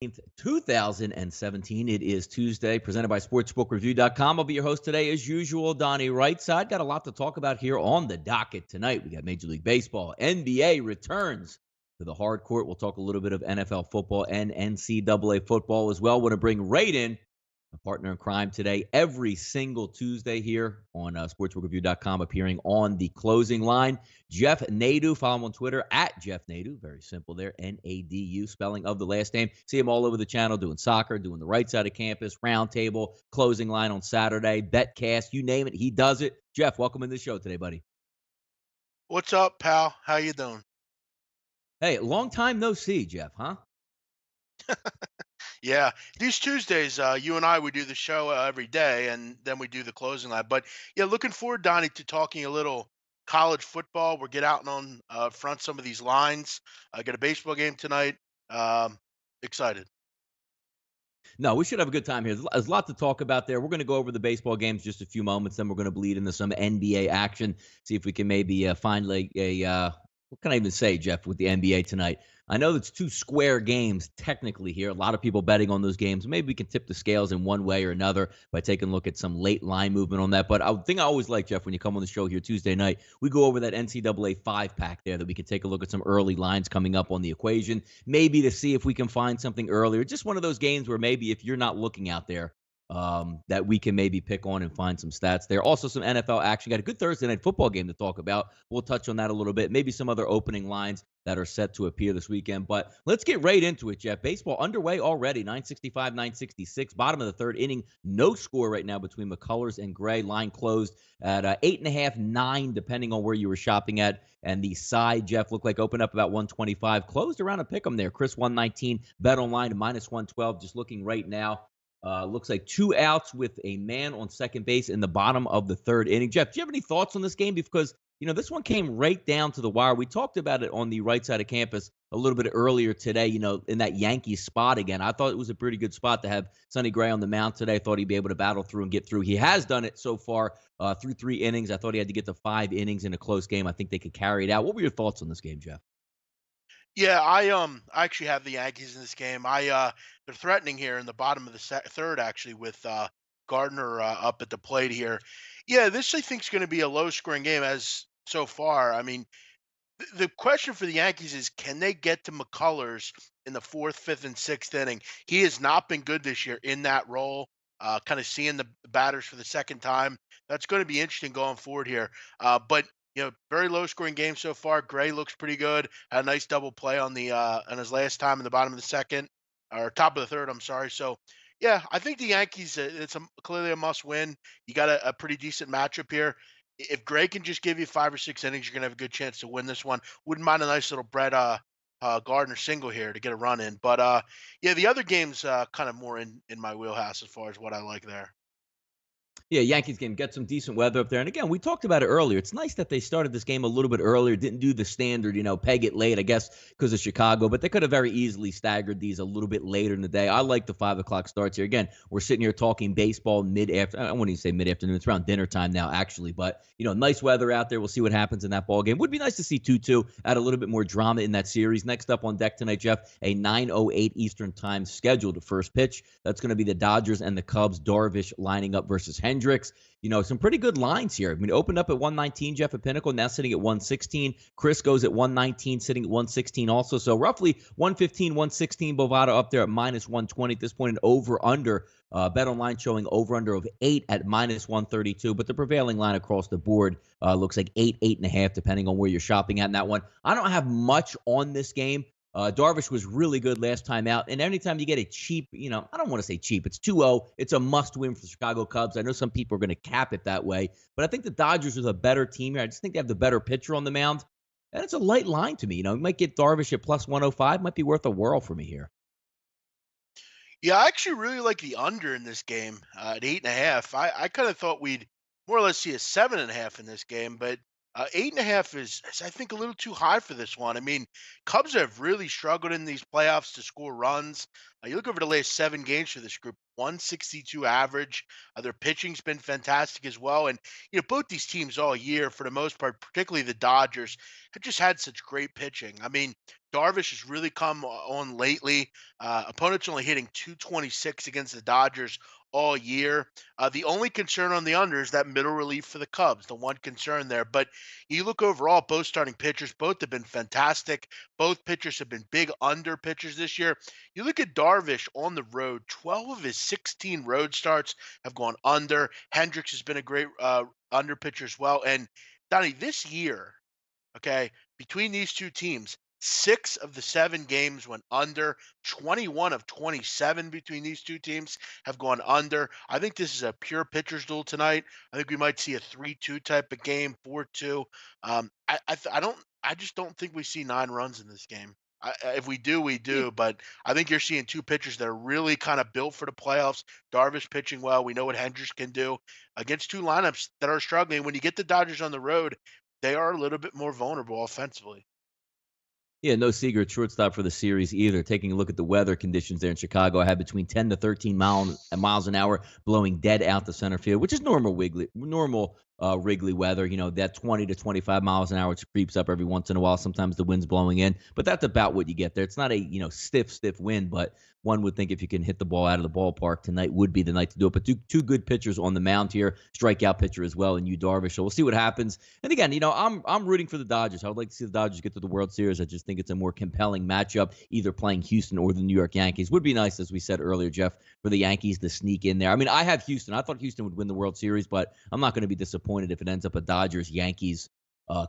2017. It is Tuesday, presented by SportsbookReview.com. I'll be your host today, as usual, Donnie Rightside. Got a lot to talk about here on the docket tonight. We got Major League Baseball. NBA returns to the hard court. We'll talk a little bit of NFL football and NCAA football as well. Want to bring right in a partner in crime today, every single Tuesday here on SportsbookReview.com, appearing on the closing line. Jeff Nadu, follow him on Twitter at Jeff Nadu. Very simple there, N-A-D-U, spelling of the last name. See him all over the channel doing soccer, doing the right side of campus, roundtable, closing line on Saturday, betcast, you name it, he does it. Jeff, welcome in the show today, buddy. What's up, pal? How you doing? Hey, long time no see, Jeff, huh? Yeah, these Tuesdays, you and I, we do the show every day, and then we do the closing line. But yeah, looking forward, Donnie, to talking a little college football. We'll get out and on front some of these lines. Get a baseball game tonight. Um, Excited. No, we should have a good time here. There's a lot to talk about there. We're going to go over the baseball games just a few moments, then we're going to bleed into some NBA action. See if we can maybe find like what can I even say, Jeff, with the NBA tonight? I know it's two square games technically here. A lot of people betting on those games. Maybe we can tip the scales in one way or another by taking a look at some late line movement on that. But I think I always like, Jeff, when you come on the show here Tuesday night, we go over that NCAA 5-pack there that we can take a look at some early lines coming up on the equation, maybe to see if we can find something earlier. Just one of those games where maybe if you're not looking out there, that we can maybe pick on and find some stats there. Also, some NFL action. Got a good Thursday night football game to talk about. We'll touch on that a little bit. Maybe some other opening lines that are set to appear this weekend. But let's get right into it, Jeff. Baseball underway already, 965, 966. Bottom of the third inning. No score right now between McCullers and Gray. Line closed at 8.5, 9, depending on where you were shopping at. And the side, Jeff, looked like opened up about 125. Closed around a pick 'em there. Chris 119. Bet online to minus 112. Just looking right now. Looks like 2 outs with a man on second base in the bottom of the third inning. Jeff, do you have any thoughts on this game? Because, this one came right down to the wire. We talked about it on the right side of campus a little bit earlier today, in that Yankees spot again. I thought it was a pretty good spot to have Sonny Gray on the mound today. I thought he'd be able to battle through and get through. He has done it so far through 3 innings. I thought he had to get to 5 innings in a close game. I think they could carry it out. What were your thoughts on this game, Jeff? Yeah, I actually have the Yankees in this game. They're threatening here in the bottom of the third, actually, with Gardner up at the plate here. Yeah, this I think is going to be a low scoring game as so far. I mean, the question for the Yankees is, can they get to McCullers in the fourth, fifth, and sixth inning? He has not been good this year in that role. Kind of seeing the batters for the second time. That's going to be interesting going forward here. But very low scoring game so far. Gray looks pretty good. Had a nice double play on his last time in the bottom of the second or top of the third. I'm sorry. So yeah, I think the Yankees. It's clearly a must win. You got a pretty decent matchup here. If Gray can just give you 5 or 6 innings, you're gonna have a good chance to win this one. Wouldn't mind a nice little Brett Gardner single here to get a run in. But yeah, the other games kind of more in my wheelhouse as far as what I like there. Yeah, Yankees game, get some decent weather up there. And again, we talked about it earlier. It's nice that they started this game a little bit earlier, didn't do the standard, peg it late, I guess, because of Chicago. But they could have very easily staggered these a little bit later in the day. I like the 5 o'clock starts here. Again, we're sitting here talking baseball mid-afternoon. I wouldn't even say mid-afternoon. It's around dinner time now, actually. But, nice weather out there. We'll see what happens in that ball game. Would be nice to see 2-2, add a little bit more drama in that series. Next up on deck tonight, Jeff, a 9:08 Eastern time scheduled first pitch. That's going to be the Dodgers and the Cubs. Darvish lining up versus Hendricks. Some pretty good lines here. I mean, opened up at 119, Jeff at Pinnacle, now sitting at 116. Chris goes at 119, sitting at 116 also. So roughly 115, 116. Bovada up there at minus 120 at this point. An over-under. Bet online showing over-under of 8 at minus 132. But the prevailing line across the board looks like 8, 8.5, depending on where you're shopping at in that one. I don't have much on this game. Darvish was really good last time out. And anytime you get a cheap, I don't want to say cheap. It's 2-0. It's a must-win for the Chicago Cubs. I know some people are going to cap it that way. But I think the Dodgers are the better team here. I just think they have the better pitcher on the mound. And it's a light line to me. You might get Darvish at plus 105. Might be worth a whirl for me here. Yeah, I actually really like the under in this game at 8.5. I kind of thought we'd more or less see a 7.5 in this game, but 8.5 is, I think, a little too high for this one. I mean, Cubs have really struggled in these playoffs to score runs. You look over the last 7 games for this group, 162 average. Their pitching's been fantastic as well. And, both these teams all year, for the most part, particularly the Dodgers, have just had such great pitching. I mean, Darvish has really come on lately. Opponents only hitting 226 against the Dodgers all year. The only concern on the under is that middle relief for the Cubs, the one concern there. But you look overall, both starting pitchers, both have been fantastic. Both pitchers have been big under pitchers this year. You look at Darvish on the road, 12 of his 16 road starts have gone under. Hendricks has been a great under pitcher as well. And Donnie, this year, okay, between these two teams, 6 of the 7 games went under. 21 of 27 between these two teams have gone under. I think this is a pure pitcher's duel tonight. I think we might see a 3-2 type of game, 4-2. I just don't think we see 9 runs in this game. If we do, we Yeah. do. But I think you're seeing two pitchers that are really kind of built for the playoffs. Darvish pitching well. We know what Hendricks can do against two lineups that are struggling. When you get the Dodgers on the road, they are a little bit more vulnerable offensively. Yeah, no secret shortstop for the series either. Taking a look at the weather conditions there in Chicago, I had between 10 to 13 miles an hour blowing dead out to center field, which is normal Wrigley weather. You know, that 20 to 25 miles an hour, which creeps up every once in a while. Sometimes the wind's blowing in, but that's about what you get there. It's not a, stiff wind, but one would think if you can hit the ball out of the ballpark, tonight would be the night to do it. But two good pitchers on the mound here, strikeout pitcher as well, and Yu Darvish. So we'll see what happens. And again, I'm rooting for the Dodgers. I would like to see the Dodgers get to the World Series. I just think it's a more compelling matchup, either playing Houston or the New York Yankees. Would be nice, as we said earlier, Jeff, for the Yankees to sneak in there. I mean, I have Houston. I thought Houston would win the World Series, but I'm not going to be disappointed if it ends up a Dodgers-Yankees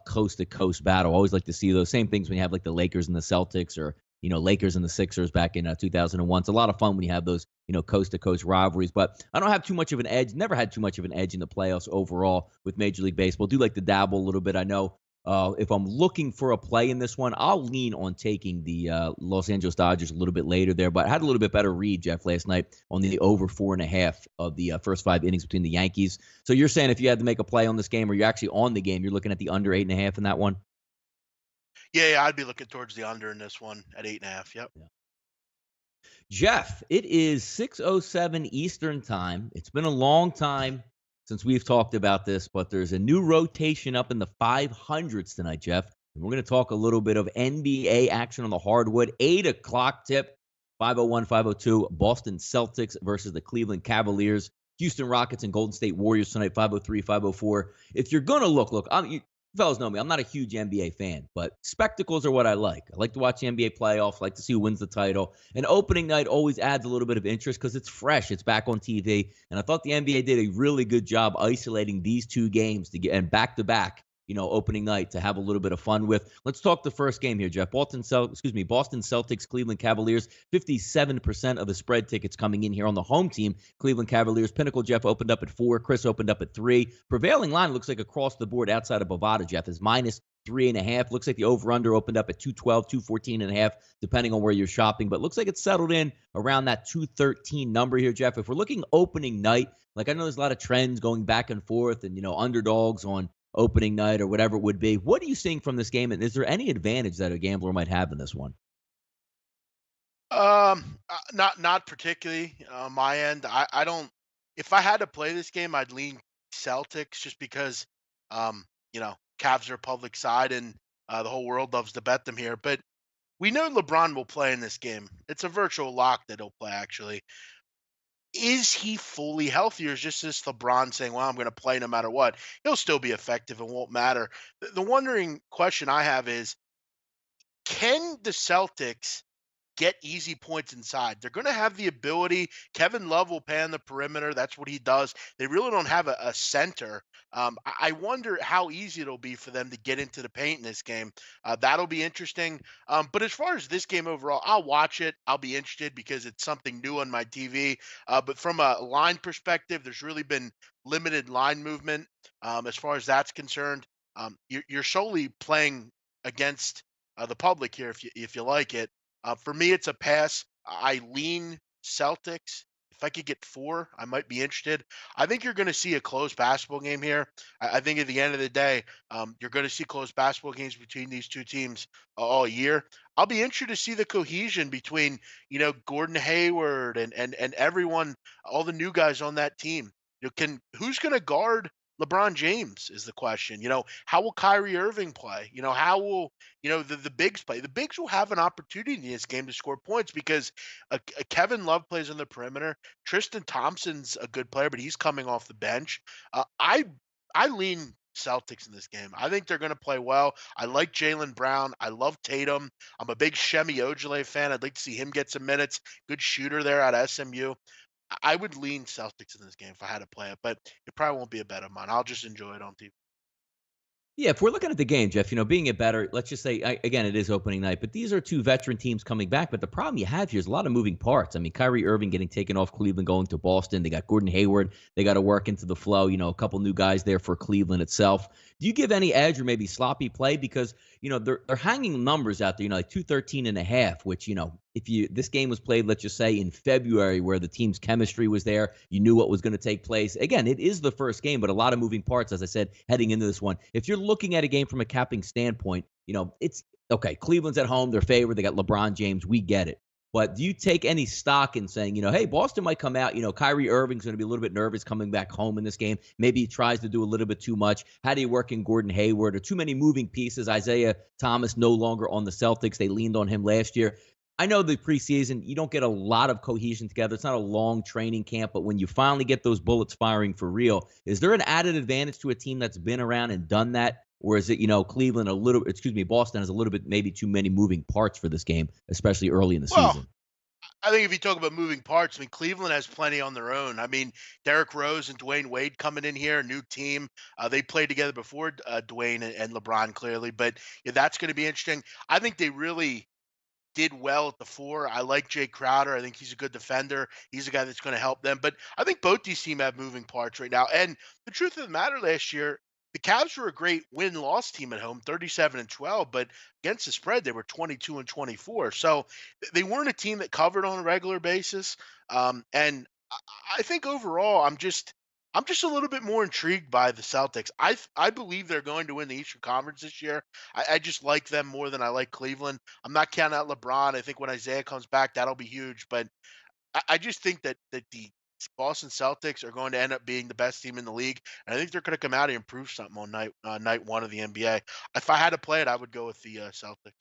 coast-to-coast battle. I always like to see those same things when you have like the Lakers and the Celtics, or Lakers and the Sixers back in 2001. It's a lot of fun when you have those, coast-to-coast rivalries. But I don't have too much of an edge. Never had too much of an edge in the playoffs overall with Major League Baseball. Do like to dabble a little bit. I know if I'm looking for a play in this one, I'll lean on taking the Los Angeles Dodgers a little bit later there. But I had a little bit better read, Jeff, last night on the over 4.5 of the first 5 innings between the Yankees. So you're saying if you had to make a play on this game, or you're actually on the game, you're looking at the under 8.5 in that one? Yeah, I'd be looking towards the under in this one at 8.5. Yep. Yeah. Jeff, it is 6:07 Eastern time. It's been a long time since we've talked about this, but there's a new rotation up in the 500s tonight, Jeff. And we're going to talk a little bit of NBA action on the hardwood. 8 o'clock tip, 5:01, 5:02, Boston Celtics versus the Cleveland Cavaliers. Houston Rockets and Golden State Warriors tonight, 5:03, 5:04. If you're going to look, you fellas know me. I'm not a huge NBA fan, but spectacles are what I like. I like to watch the NBA playoffs. I like to see who wins the title. And opening night always adds a little bit of interest because it's fresh. It's back on TV. And I thought the NBA did a really good job isolating these two games to get and back to back, opening night to have a little bit of fun with. Let's talk the first game here, Jeff. Boston Celtics, Cleveland Cavaliers. 57% of the spread tickets coming in here on the home team, Cleveland Cavaliers. Pinnacle, Jeff, opened up at 4. Chris opened up at 3. Prevailing line looks like across the board outside of Bovada, Jeff, is minus 3.5. Looks like the over-under opened up at 212, 214.5, depending on where you're shopping. But looks like it's settled in around that 213 number here, Jeff. If we're looking opening night, like I know there's a lot of trends going back and forth and, underdogs on opening night or whatever it would be. What are you seeing from this game? And is there any advantage that a gambler might have in this one? Not particularly on my end. I don't. If I had to play this game, I'd lean Celtics just because, Cavs are a public side and the whole world loves to bet them here. But we know LeBron will play in this game. It's a virtual lock that he'll play. Actually, is he fully healthy, or is just this LeBron saying, "Well, I'm going to play no matter what"? He'll still be effective. It won't matter. The wondering question I have is, can the Celtics get easy points inside? They're going to have the ability. Kevin Love will pan the perimeter. That's what he does. They really don't have a center. I wonder how easy it'll be for them to get into the paint in this game. That'll be interesting. But as far as this game overall, I'll watch it. I'll be interested because it's something new on my TV. But from a line perspective, there's really been limited line movement as far as that's concerned. You're solely playing against the public here if you like it. For me, it's a pass. I lean Celtics. If I could get 4, I might be interested. I think you're going to see a close basketball game here. I think at the end of the day, you're going to see close basketball games between these two teams all year. I'll be interested to see the cohesion between, Gordon Hayward and everyone, all the new guys on that team. Who's going to guard LeBron James is the question. How will Kyrie Irving play? How will the bigs play? The bigs will have an opportunity in this game to score points because Kevin Love plays on the perimeter. Tristan Thompson's a good player, but he's coming off the bench. I lean Celtics in this game. I think they're going to play well. I like Jalen Brown. I love Tatum. I'm a big Shemi Ojale fan. I'd like to see him get some minutes. Good shooter there out of SMU. I would lean Celtics in this game if I had to play it, but it probably won't be a bet of mine. I'll just enjoy it on TV. Yeah, if we're looking at the game, Jeff, being it better, let's just say, again, it is opening night, but these are two veteran teams coming back. But the problem you have here is a lot of moving parts. I mean, Kyrie Irving getting taken off Cleveland, going to Boston. They got Gordon Hayward. They got to work into the flow. A couple new guys there for Cleveland itself. Do you give any edge or maybe sloppy play? Because, they're hanging numbers out there, like 213.5, which, if this game was played, let's just say in February, where the team's chemistry was there, you knew what was going to take place. Again, it is the first game, but a lot of moving parts, as I said, heading into this one. If you're looking at a game from a capping standpoint, it's okay. Cleveland's at home, they're favored, they got LeBron James, we get it. But do you take any stock in saying, hey, Boston might come out, Kyrie Irving's going to be a little bit nervous coming back home in this game. Maybe he tries to do a little bit too much. How do you work in Gordon Hayward? Or too many moving pieces? Isaiah Thomas no longer on the Celtics. They leaned on him last year. I know the preseason, you don't get a lot of cohesion together. It's not a long training camp, but when you finally get those bullets firing for real, is there an added advantage to a team that's been around and done that? Or is it, Boston has a little bit, maybe too many moving parts for this game, especially early in the Well, season? I think if you talk about moving parts, I mean, Cleveland has plenty on their own. I mean, Derrick Rose and Dwayne Wade coming in here, new team. They played together before Dwayne and LeBron, clearly, but yeah, that's going to be interesting. I think they really did well at the four. I like Jay Crowder. I think he's a good defender. He's a guy that's going to help them. But I think both these teams have moving parts right now. And the truth of the matter, last year, the Cavs were a great win-loss team at home, 37-12, but against the spread, they were 22-24. So they weren't a team that covered on a regular basis. And I think overall, I'm just a little bit more intrigued by the Celtics. I believe they're going to win the Eastern Conference this year. I just like them more than I like Cleveland. I'm not counting out LeBron. I think when Isaiah comes back, that'll be huge. But I just think that the Boston Celtics are going to end up being the best team in the league, and I think they're going to come out and prove something on night one of the NBA. If I had to play it, I would go with the Celtics.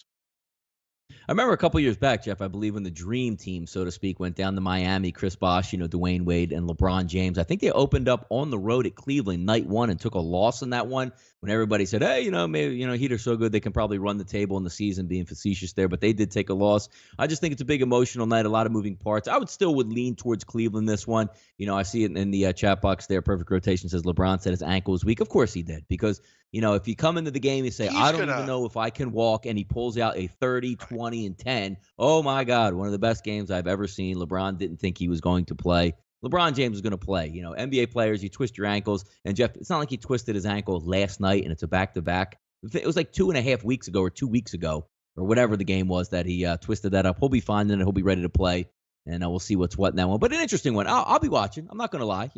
I remember a couple years back, Jeff, I believe when the dream team, so to speak, went down to Miami, Chris Bosh, Dwayne Wade and LeBron James. I think they opened up on the road at Cleveland night one and took a loss in that one when everybody said, hey, maybe, Heat are so good they can probably run the table in the season, being facetious there, but they did take a loss. I just think it's a big emotional night, a lot of moving parts. I would lean towards Cleveland this one. I see it in the chat box there. Perfect Rotation says LeBron said his ankle was weak. Of course he did, because if you come into the game, you say, I don't even know if I can walk, and he pulls out a 30, 20, and 10. Oh, my God, one of the best games I've ever seen. LeBron didn't think he was going to play. LeBron James is going to play. NBA players, you twist your ankles. And, Jeff, it's not like he twisted his ankle last night, and it's a back-to-back. It was like 2.5 weeks ago or 2 weeks ago or whatever the game was that he twisted that up. He'll be fine, then he'll be ready to play. And we'll see what's what in that one. But an interesting one. I'll be watching. I'm not going to lie.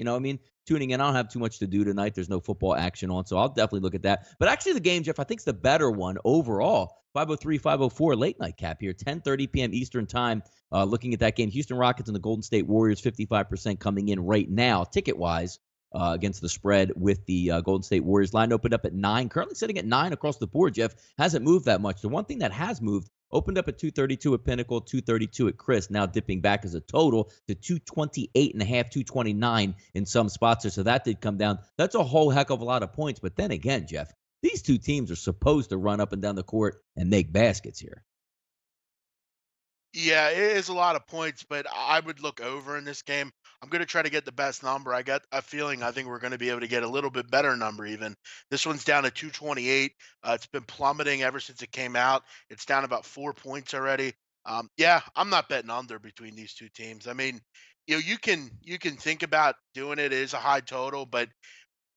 Tuning in. I don't have too much to do tonight. There's no football action on, so I'll definitely look at that. But actually, the game, Jeff, I think is the better one overall. 503, 504 late night cap here, 10:30 p.m. Eastern time. Looking at that game, Houston Rockets and the Golden State Warriors, 55% coming in right now, ticket-wise, against the spread with the Golden State Warriors. Line opened up at 9, currently sitting at 9 across the board, Jeff. Hasn't moved that much. The one thing that has moved, opened up at 232 at Pinnacle, 232 at Chris, now dipping back as a total to 228.5, 229 in some spots. So that did come down. That's a whole heck of a lot of points. But then again, Jeff, these two teams are supposed to run up and down the court and make baskets here. Yeah, it is a lot of points, but I would look over in this game. I'm going to try to get the best number. I got a feeling I think we're going to be able to get a little bit better number even. This one's down to 228. It's been plummeting ever since it came out. It's down about 4 points already. Yeah, I'm not betting under between these two teams. I mean, you can think about doing it. It is a high total, but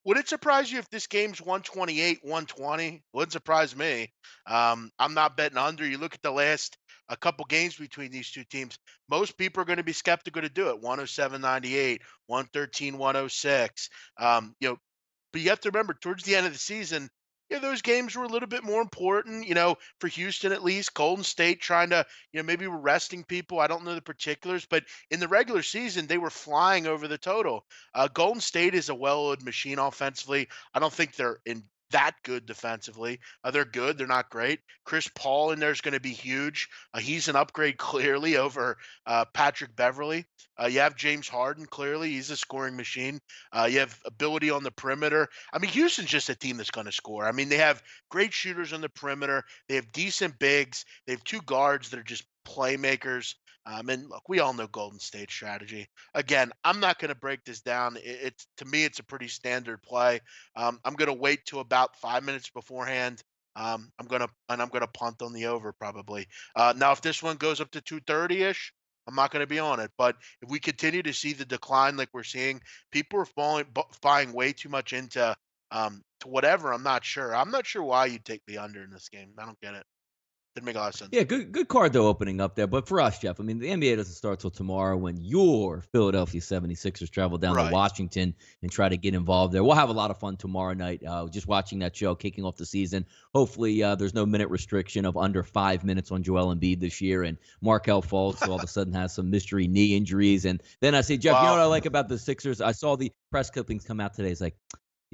would it surprise you if this game's 128, 120? Wouldn't surprise me. I'm not betting under. You look at the last a couple games between these two teams. Most people are going to be skeptical to do it. 107.98, 113, 106. But you have to remember towards the end of the season, those games were a little bit more important, for Houston at least. Golden State trying to, maybe we're resting people. I don't know the particulars, but in the regular season, they were flying over the total. Golden State is a well-oiled machine offensively. I don't think they're in that good defensively. They're good. They're not great. Chris Paul in there is going to be huge. He's an upgrade clearly over Patrick Beverly. You have James Harden clearly. He's a scoring machine. You have ability on the perimeter. I mean, Houston's just a team that's going to score. I mean, they have great shooters on the perimeter. They have decent bigs. They have two guards that are just playmakers. And look, we all know Golden State strategy. Again, I'm not going to break this down. It's to me, it's a pretty standard play. I'm going to wait till about 5 minutes beforehand. I'm gonna punt on the over probably. Now, if this one goes up to 230 ish, I'm not going to be on it. But if we continue to see the decline like we're seeing, people are buying way too much into to whatever. I'm not sure. I'm not sure why you take the under in this game. I don't get it. Didn't make a lot of sense Yeah, to me. good card though opening up there. But for us, Jeff, I mean, the NBA doesn't start till tomorrow when your Philadelphia 76ers travel down to Right. Washington and try to get involved there. We'll have a lot of fun tomorrow night just watching that show, kicking off the season. Hopefully, there's no minute restriction of under 5 minutes on Joel Embiid this year. And Markel Fultz all of a sudden has some mystery knee injuries. And then I say, Jeff, you know Wow. what I like about the Sixers? I saw the press clippings come out today. It's like,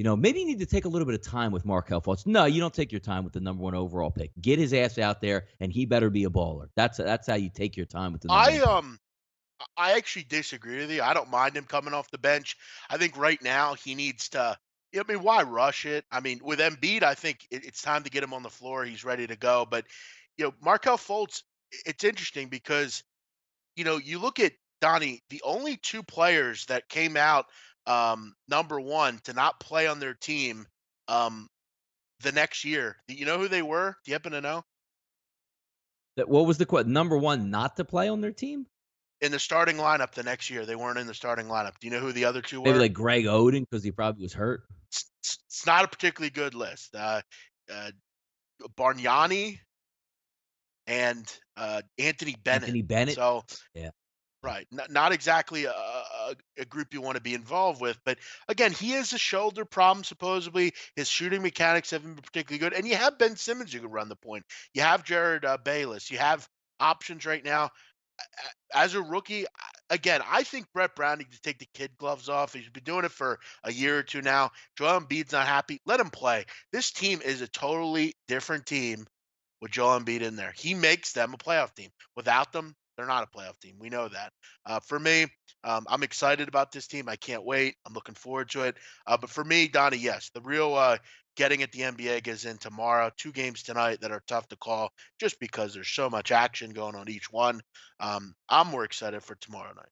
maybe you need to take a little bit of time with Markel Fultz. No, you don't take your time with the number one overall pick. Get his ass out there, and he better be a baller. That's how you take your time with the number I one pick. um I actually disagree with you. I don't mind him coming off the bench. I think right now he needs to. I mean, why rush it? I mean, with Embiid, I think it's time to get him on the floor. He's ready to go. But Markel Fultz, it's interesting because you look at Donnie. The only two players that came out number one to not play on their team um, the next year. Do you know who they were? Do you happen to know? What was the number one not to play on their team? In the starting lineup the next year, they weren't in the starting lineup. Do you know who the other two Maybe were? like Greg Oden because he probably was hurt. It's not a particularly good list. Uh, Bargnani and Anthony Bennett. Anthony Bennett. So Yeah. right, not exactly a group you want to be involved with. But again, he has a shoulder problem. Supposedly, his shooting mechanics haven't been particularly good. And you have Ben Simmons who can run the point. You have Jared Bayless. You have options right now. As a rookie, again, I think Brett Brown needs to take the kid gloves off. He's been doing it for a year or two now. Joel Embiid's not happy. Let him play. This team is a totally different team with Joel Embiid in there. He makes them a playoff team. Without them, they're not a playoff team. We know that. For me, I'm excited about this team. I can't wait. I'm looking forward to it. But for me, Donnie, yes, the real getting at the NBA gets in tomorrow. Two games tonight that are tough to call just because there's so much action going on each one. I'm more excited for tomorrow night.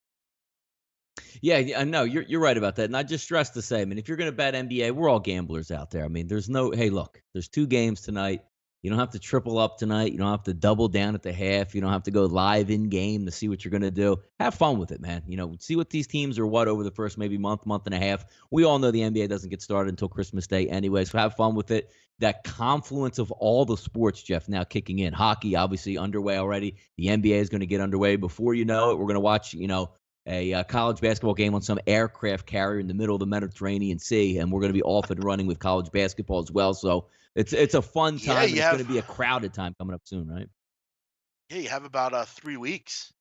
Yeah, yeah, no, you're right about that. And I just stress the same. And if you're going to bet NBA, we're all gamblers out there. I mean, there's no, hey, look, there's two games tonight. You don't have to triple up tonight. You don't have to double down at the half. You don't have to go live in game to see what you're going to do. Have fun with it, man. See what these teams are what over the first maybe month and a half. We all know the NBA doesn't get started until Christmas Day anyway. So have fun with it. That confluence of all the sports, Jeff, now kicking in. Hockey, obviously, underway already. The NBA is going to get underway. Before you know it, we're going to watch, a college basketball game on some aircraft carrier in the middle of the Mediterranean Sea, and we're going to be off and running with college basketball as well. So it's a fun Yeah, time, and you it's going have. to be a crowded time coming up soon, right? Yeah, you have about 3 weeks.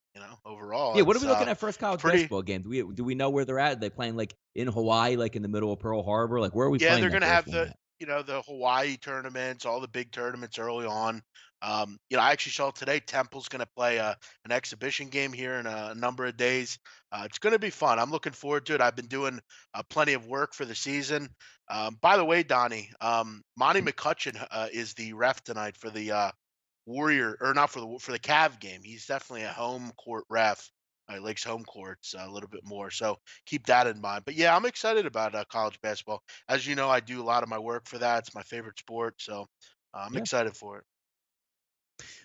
Overall, Yeah. What are we looking at first it's college pretty. basketball game? Do we know where they're at? Are they playing like in Hawaii, like in the middle of Pearl Harbor? Like where are we Yeah, playing they're that gonna first have one the at? the Hawaii tournaments, all the big tournaments early on. I actually saw today Temple's gonna play an exhibition game here in a number of days. It's gonna be fun. I'm looking forward to it. I've been doing plenty of work for the season. By the way, Donnie, Monty McCutcheon is the ref tonight for the Warrior, or not for the Cav game. He's definitely a home court ref. He likes home courts a little bit more, so keep that in mind. But yeah, I'm excited about college basketball. As you know, I do a lot of my work for that. It's my favorite sport, so I'm Yeah. excited for it.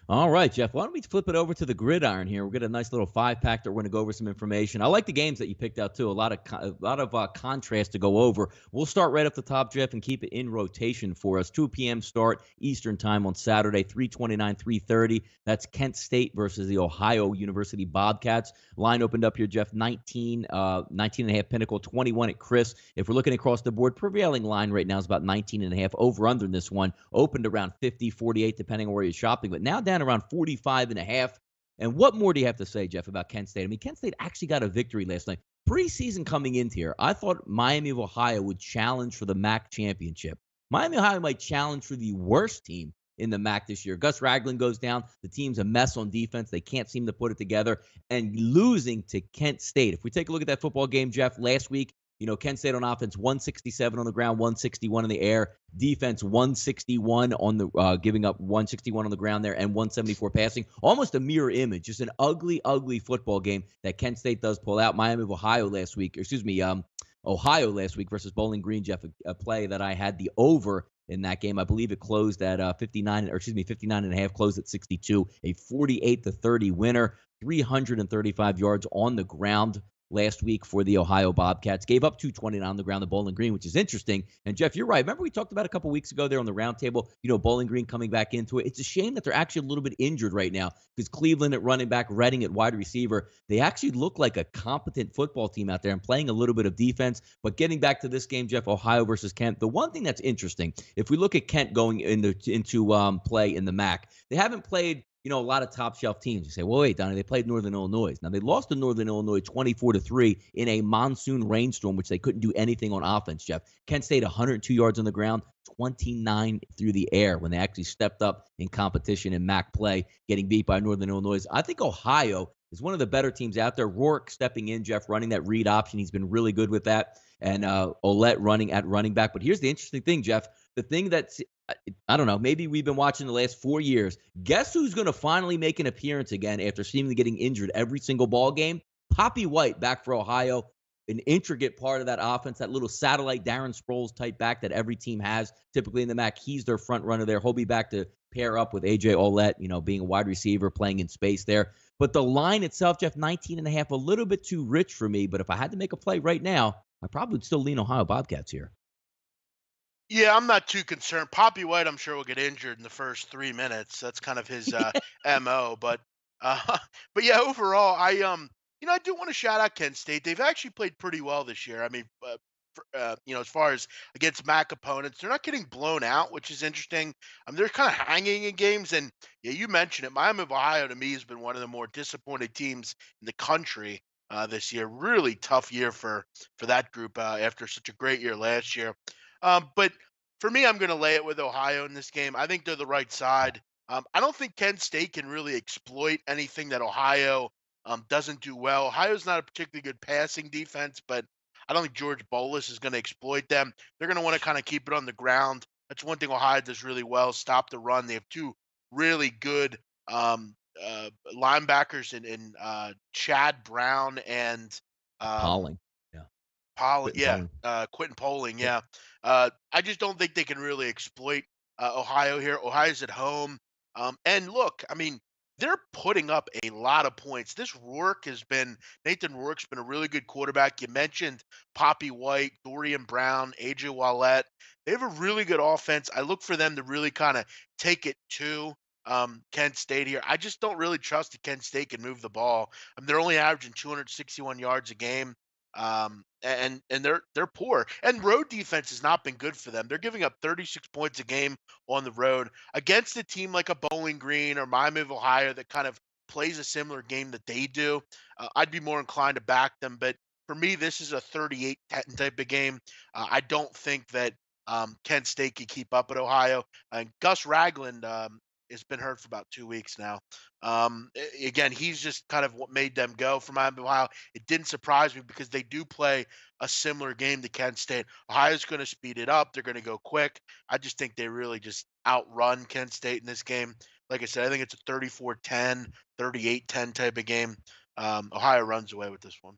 All right, Jeff. Why don't we flip it over to the gridiron here? We'll get a nice little five-pack that we're going to go over some information. I like the games that you picked out too. A lot of contrast to go over. We'll start right up the top, Jeff, and keep it in rotation for us. 2 p.m. start Eastern time on Saturday, 3:29, 3:30. That's Kent State versus the Ohio University Bobcats. Line opened up here, Jeff. 19 and a half Pinnacle, 21 at Chris. If we're looking across the board, prevailing line right now is about 19 and a half. Over under in this one opened around 50, 48, depending on where you're shopping, but now down around 45 and a half. And what more do you have to say, Jeff, about Kent State? I mean, Kent State actually got a victory last night. Preseason coming into here, I thought Miami of Ohio would challenge for the MAC championship. Miami of Ohio might challenge for the worst team in the MAC this year. Gus Ragland goes down. The team's a mess on defense. They can't seem to put it together. And losing to Kent State. If we take a look at that football game, Jeff, last week, Kent State on offense, 167 on the ground, 161 in the air. Defense, 161 on the giving up 161 on the ground there and 174 passing. Almost a mirror image. Just an ugly, ugly football game that Kent State does pull out. Miami of Ohio last week, Ohio last week versus Bowling Green, Jeff, a play that I had the over in that game. I believe it closed at 59 and a half, closed at 62, a 48-30 winner, 335 yards on the ground last week for the Ohio Bobcats. Gave up 229 on the ground to Bowling Green, which is interesting. And Jeff, you're right. Remember we talked about a couple weeks ago there on the roundtable, Bowling Green coming back into it. It's a shame that they're actually a little bit injured right now because Cleveland at running back, Redding at wide receiver, they actually look like a competent football team out there and playing a little bit of defense. But getting back to this game, Jeff, Ohio versus Kent, the one thing that's interesting, if we look at Kent going into play in the MAC, they haven't played a lot of top shelf teams. You say, well, wait, Donnie, they played Northern Illinois. Now, they lost to Northern Illinois 24-3 in a monsoon rainstorm, which they couldn't do anything on offense, Jeff. Kent State, 102 yards on the ground, 29 through the air when they actually stepped up in competition in MAC play, getting beat by Northern Illinois. I think Ohio is one of the better teams out there. Rourke stepping in, Jeff, running that read option. He's been really good with that. And Olette running at running back. But here's the interesting thing, Jeff. The thing that's I don't know. Maybe we've been watching the last 4 years. Guess who's going to finally make an appearance again after seemingly getting injured every single ball game? Poppy White back for Ohio, an intricate part of that offense, that little satellite Darren Sproles type back that every team has typically in the MAC. He's their front runner there. He'll be back to pair up with A.J. Olette, being a wide receiver, playing in space there. But the line itself, Jeff, 19 and a half, a little bit too rich for me. But if I had to make a play right now, I probably would still lean Ohio Bobcats here. Yeah, I'm not too concerned. Poppy White, I'm sure will get injured in the first 3 minutes. That's kind of his mo. But uh, but yeah, overall, I do want to shout out Kent State. They've actually played pretty well this year. I mean, as far as against MAC opponents, they're not getting blown out, which is interesting. They're kind of hanging in games, and yeah, you mentioned it. Miami of Ohio to me has been one of the more disappointed teams in the country this year. Really tough year for that group after such a great year last year. But for me, I'm going to lay it with Ohio in this game. I think they're the right side. I don't think Kent State can really exploit anything that Ohio doesn't do well. Ohio's not a particularly good passing defense, but I don't think George Bolus is going to exploit them. They're going to want to kind of keep it on the ground. That's one thing Ohio does really well, stop the run. They have two really good linebackers in Chad Brown and um, Polling. Yeah. Pollin, Quitting yeah, Polling. Quentin Poling, Yep. yeah. I just don't think they can really exploit Ohio here. Ohio's at home, and look, I mean, they're putting up a lot of points. This Rourke has been Nathan Rourke's been a really good quarterback. You mentioned Poppy White, Dorian Brown, AJ Wallette. They have a really good offense. I look for them to really kind of take it to Kent State here. I just don't really trust that Kent State can move the ball. They're only averaging 261 yards a game. And they're poor. And road defense has not been good for them. They're giving up 36 points a game on the road against a team like a Bowling Green or Miami of Ohio that kind of plays a similar game that they do. I'd be more inclined to back them, but for me, this is a 38-10 type of game. I don't think that Kent State can keep up at Ohio. And Gus Ragland has been hurt for about 2 weeks now. Again, he's just kind of what made them go for Miami of Ohio. It didn't surprise me because they do play a similar game to Kent State. Ohio's going to speed it up. They're going to go quick. I just think they really just outrun Kent State in this game. Like I said, I think it's a 34-10, 38-10 type of game. Ohio runs away with this one.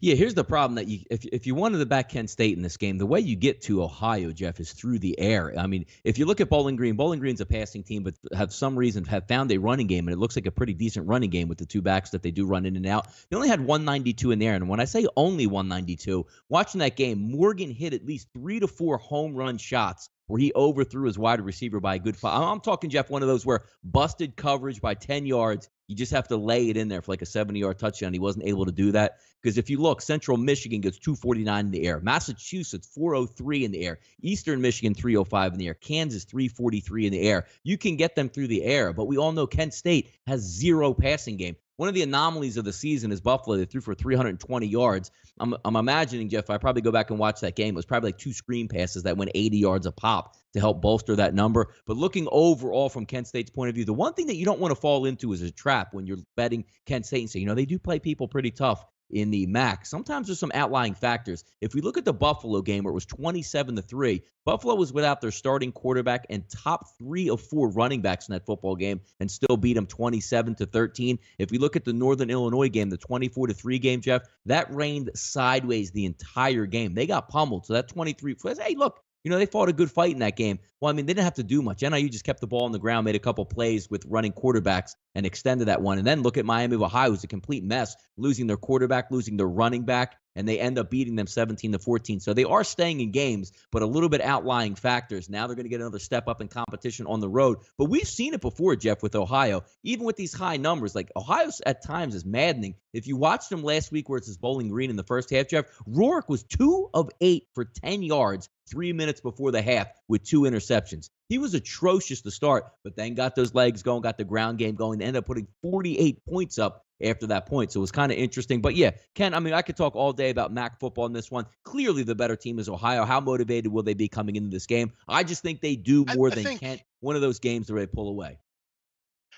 Yeah, here's the problem that if you wanted to back Kent State in this game, the way you get to Ohio, Jeff, is through the air. I mean, if you look at Bowling Green, Bowling Green's a passing team, but have some reason have found a running game, and it looks like a pretty decent running game with the two backs that they do run in and out. They only had 192 in there, and when I say only 192, watching that game, Morgan hit at least 3 to 4 home run shots where he overthrew his wide receiver by a good five. I'm talking, Jeff, one of those where busted coverage by 10 yards. You just have to lay it in there for like a 70-yard touchdown. He wasn't able to do that. Because if you look, Central Michigan gets 249 in the air. Massachusetts, 403 in the air. Eastern Michigan, 305 in the air. Kansas, 343 in the air. You can get them through the air, but we all know Kent State has zero passing game. One of the anomalies of the season is Buffalo. They threw for 320 yards. I'm imagining, Jeff, I probably go back and watch that game. It was probably like 2 screen passes that went 80 yards a pop to help bolster that number. But looking overall from Kent State's point of view, the one thing that you don't want to fall into is a trap when you're betting Kent State and say, they do play people pretty tough in the MAC. Sometimes there's some outlying factors. If we look at the Buffalo game where it was 27-3, Buffalo was without their starting quarterback and top 3 of 4 running backs in that football game and still beat them 27-13. If we look at the Northern Illinois game, the 24-3 game, Jeff, that rained sideways the entire game. They got pummeled. So that 23, hey, look, they fought a good fight in that game. Well, I mean, they didn't have to do much. NIU just kept the ball on the ground, made a couple plays with running quarterbacks and extended that one. And then look at Miami of Ohio, who's a complete mess, losing their quarterback, losing their running back, and they end up beating them 17-14. So they are staying in games, but a little bit outlying factors. Now they're going to get another step up in competition on the road. But we've seen it before, Jeff, with Ohio. Even with these high numbers, like Ohio at times is maddening. If you watched them last week where it's his Bowling Green in the first half, Jeff, Rourke was 2 of 8 for 10 yards 3 minutes before the half with 2 interceptions. He was atrocious to start, but then got those legs going, got the ground game going, ended up putting 48 points up after that point. So it was kind of interesting. But yeah, Ken, I mean, I could talk all day about MAC football in this one. Clearly the better team is Ohio. How motivated will they be coming into this game? I just think they do more I than think Kent. One of those games where they pull away.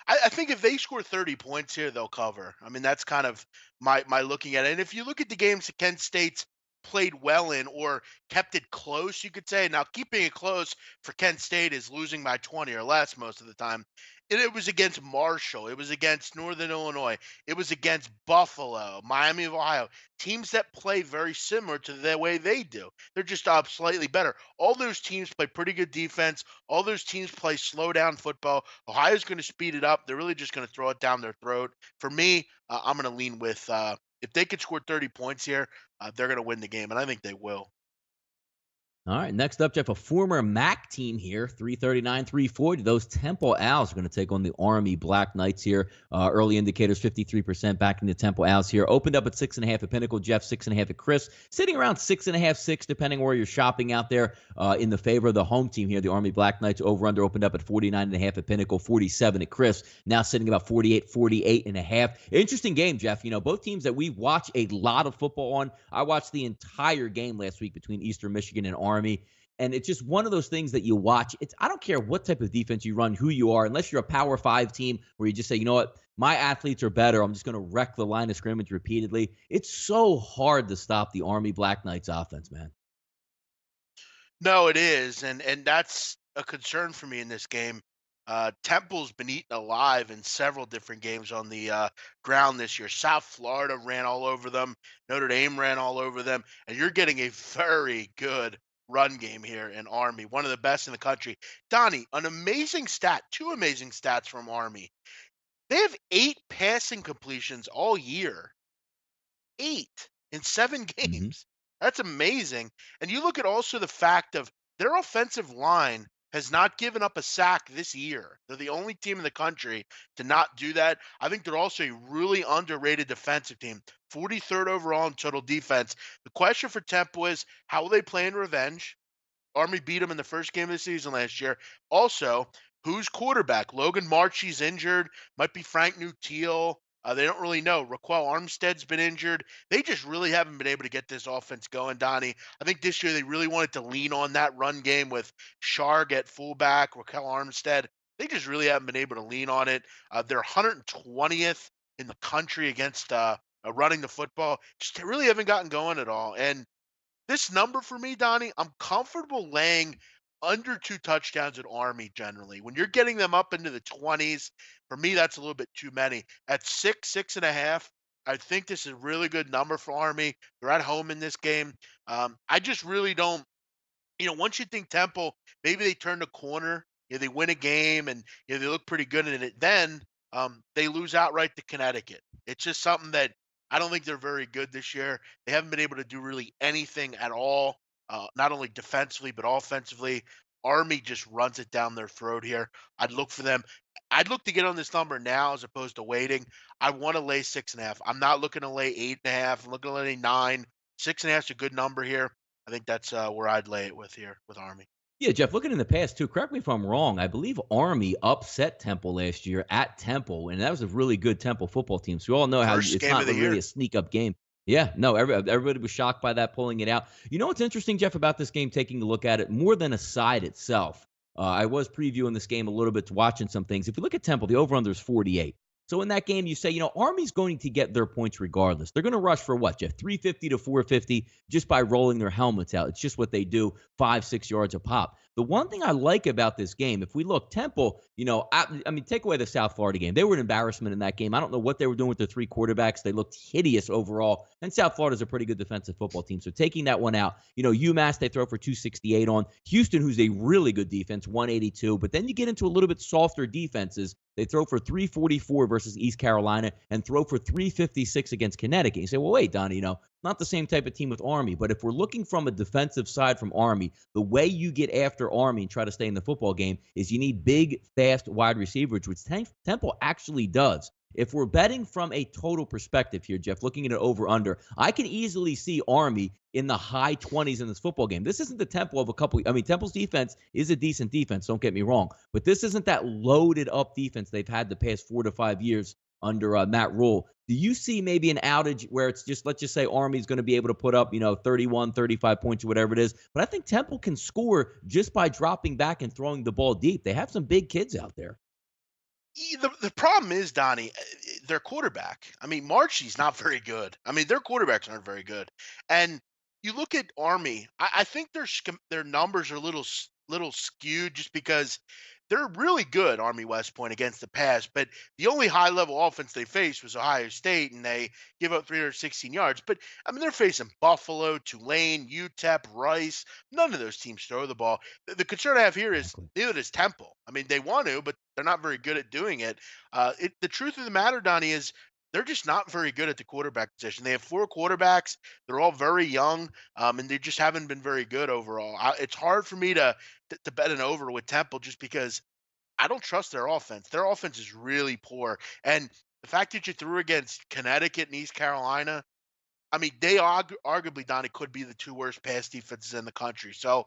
I think if they score 30 points here, they'll cover. I mean, that's kind of my looking at it. And if you look at the games that Kent State's played well in or kept it close, you could say. Now, keeping it close for Kent State is losing by 20 or less most of the time. It was against Marshall. It was against Northern Illinois. It was against Buffalo, Miami of Ohio, teams that play very similar to the way they do. They're just up slightly better. All those teams play pretty good defense. All those teams play slow down football. Ohio's going to speed it up. They're really just going to throw it down their throat. For me, I'm going to lean with if they could score 30 points here, they're going to win the game, and I think they will. All right, next up, Jeff, a former MAC team here, 339, 340. Those Temple Owls are going to take on the Army Black Knights here. Early indicators, 53% backing the Temple Owls here. Opened up at 6.5 at Pinnacle, Jeff, 6.5 at Chris. Sitting around 6.5, 6, depending where you're shopping out there in the favor of the home team here. The Army Black Knights over-under opened up at 49.5 at Pinnacle, 47 at Chris. Now sitting about 48, 48.5. Interesting game, Jeff. Both teams that we watch a lot of football on. I watched the entire game last week between Eastern Michigan and Army. And it's just one of those things that you watch. I don't care what type of defense you run, who you are, unless you're a Power 5 team where you just say, you know what, my athletes are better. I'm just going to wreck the line of scrimmage repeatedly. It's so hard to stop the Army Black Knights offense, man. No, it is, and that's a concern for me in this game. Temple's been eaten alive in several different games on the ground this year. South Florida ran all over them. Notre Dame ran all over them, and you're getting a very good run game here in Army, one of the best in the country. Donnie, an amazing stat, 2 amazing stats from Army. They have 8 passing completions all year. 8 in 7 Mm-hmm. games. That's amazing. And you look at also the fact of their offensive line has not given up a sack this year. They're the only team in the country to not do that. I think they're also a really underrated defensive team. 43rd overall in total defense. The question for Temple is how will they play in revenge? Army beat them in the first game of the season last year. Also, who's quarterback? Logan Marchie's injured. Might be Frank Nutiel. They don't really know. Raquel Armstead's been injured. They just really haven't been able to get this offense going, Donnie. I think this year they really wanted to lean on that run game with Sharg at fullback, Raquel Armstead. They just really haven't been able to lean on it. They're 120th in the country against running the football. Just they really haven't gotten going at all. And this number for me, Donnie, I'm comfortable laying under 2 touchdowns at Army generally. When you're getting them up into the 20s, for me, that's a little bit too many. At 6, 6.5, I think this is a really good number for Army. They're at home in this game. I just really don't. Once you think Temple, maybe they turn the corner, they win a game and they look pretty good in it. Then they lose outright to Connecticut. It's just something that I don't think they're very good this year. They haven't been able to do really anything at all, not only defensively but offensively. Army just runs it down their throat here. I'd look for them. I'd look to get on this number now as opposed to waiting. I want to lay 6.5. I'm not looking to lay 8.5. I'm looking to lay 9. 6.5 is a good number here. I think that's where I'd lay it with here with Army. Yeah, Jeff, looking in the past too, correct me if I'm wrong. I believe Army upset Temple last year at Temple, and that was a really good Temple football team. So we all know how First it's game not of the really year. a sneak up game. Yeah, no, everybody was shocked by that, pulling it out. You know what's interesting, Jeff, about this game, taking a look at it more than a side itself. I was previewing this game a little bit, watching some things. If you look at Temple, the over-under is 48. So in that game, you say, Army's going to get their points regardless. They're going to rush for what, Jeff? 350 to 450 just by rolling their helmets out. It's just what they do, 5-6 yards a pop. The one thing I like about this game, if we look, Temple, I mean, take away the South Florida game. They were an embarrassment in that game. I don't know what they were doing with their three quarterbacks. They looked hideous overall. And South Florida's a pretty good defensive football team. So taking that one out, UMass, they throw for 268 on. Houston, who's a really good defense, 182. But then you get into a little bit softer defenses. They throw for 344 versus East Carolina and throw for 356 against Connecticut. You say, well, wait, Donnie, not the same type of team with Army. But if we're looking from a defensive side from Army, the way you get after Army and try to stay in the football game is you need big, fast wide receivers, which Temple actually does. If we're betting from a total perspective here, Jeff, looking at it over-under, I can easily see Army in the high 20s in this football game. This isn't the Temple of a couple. I mean, Temple's defense is a decent defense, don't get me wrong. But this isn't that loaded-up defense they've had the past 4 to 5 years under Matt Rule. Do you see maybe an outage where it's just, let's just say Army's going to be able to put up, 31, 35 points or whatever it is. But I think Temple can score just by dropping back and throwing the ball deep. They have some big kids out there. The problem is, Donnie, their quarterback. I mean, Marchie's not very good. I mean, their quarterbacks aren't very good. And you look at Army. I think their numbers are a little skewed just because they're really good, Army West Point, against the pass. But the only high level offense they faced was Ohio State, and they give up 316 yards. But I mean, they're facing Buffalo, Tulane, UTEP, Rice. None of those teams throw the ball. The concern I have here is Exactly. neither does Temple. I mean, they want to, but they're not very good at doing it. The truth of the matter, Donnie, is they're just not very good at the quarterback position. They have four quarterbacks. They're all very young, and they just haven't been very good overall. It's hard for me to bet an over with Temple just because I don't trust their offense. Their offense is really poor, and the fact that you threw against Connecticut and East Carolina, I mean, they arguably, Donnie, could be the two worst pass defenses in the country. So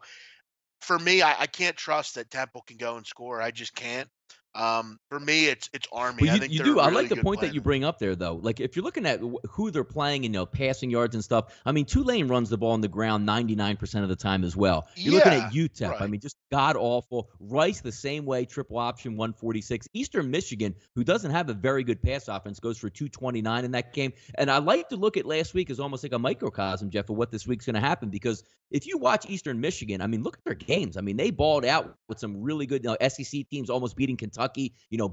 for me, I can't trust that Temple can go and score. I just can't. For me, it's Army. But I you think you they're a do. I like really the good point that plan. you bring up there, though. Like if you're looking at who they're playing and passing yards and stuff. I mean, Tulane runs the ball on the ground 99% of the time as well. You're looking at Yeah, UTEP. I right. mean, just god awful. Rice the same way, triple option 146. Eastern Michigan, who doesn't have a very good pass offense, goes for 229 in that game. And I like to look at last week as almost like a microcosm, Jeff, of what this week's going to happen because if you watch Eastern Michigan, I mean, look at their games. I mean, they balled out with some really good SEC teams, almost beating Kentucky.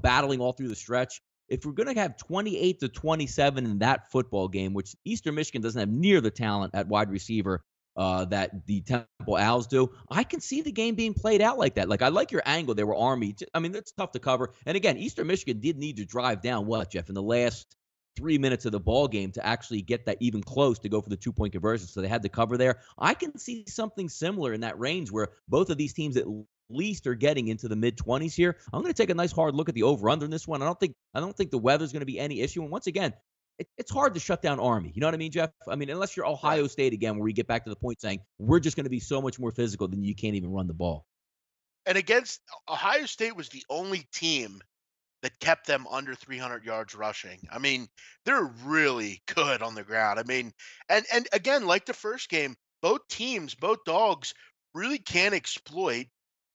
Battling all through the stretch. If we're going to have 28 to 27 in that football game, which Eastern Michigan doesn't have near the talent at wide receiver that the Temple Owls do, I can see the game being played out like that. Like I like your angle there with Army. I mean, that's tough to cover. And again, Eastern Michigan did need to drive down what, Jeff, in the last 3 minutes of the ball game to actually get that even close to go for the 2-point conversion. So they had to cover there. I can see something similar in that range where both of these teams at least are getting into the mid 20s here. I'm going to take a nice hard look at the over under in this one. I don't think the weather's going to be any issue. And once again, it's hard to shut down Army. You know what I mean, Jeff? I mean, unless you're Right. Ohio State again, where we get back to the point saying we're just going to be so much more physical than you can't even run the ball. And against Ohio State was the only team that kept them under 300 yards rushing. I mean, they're really good on the ground. I mean, and again, like the first game, both teams, both dogs really can exploit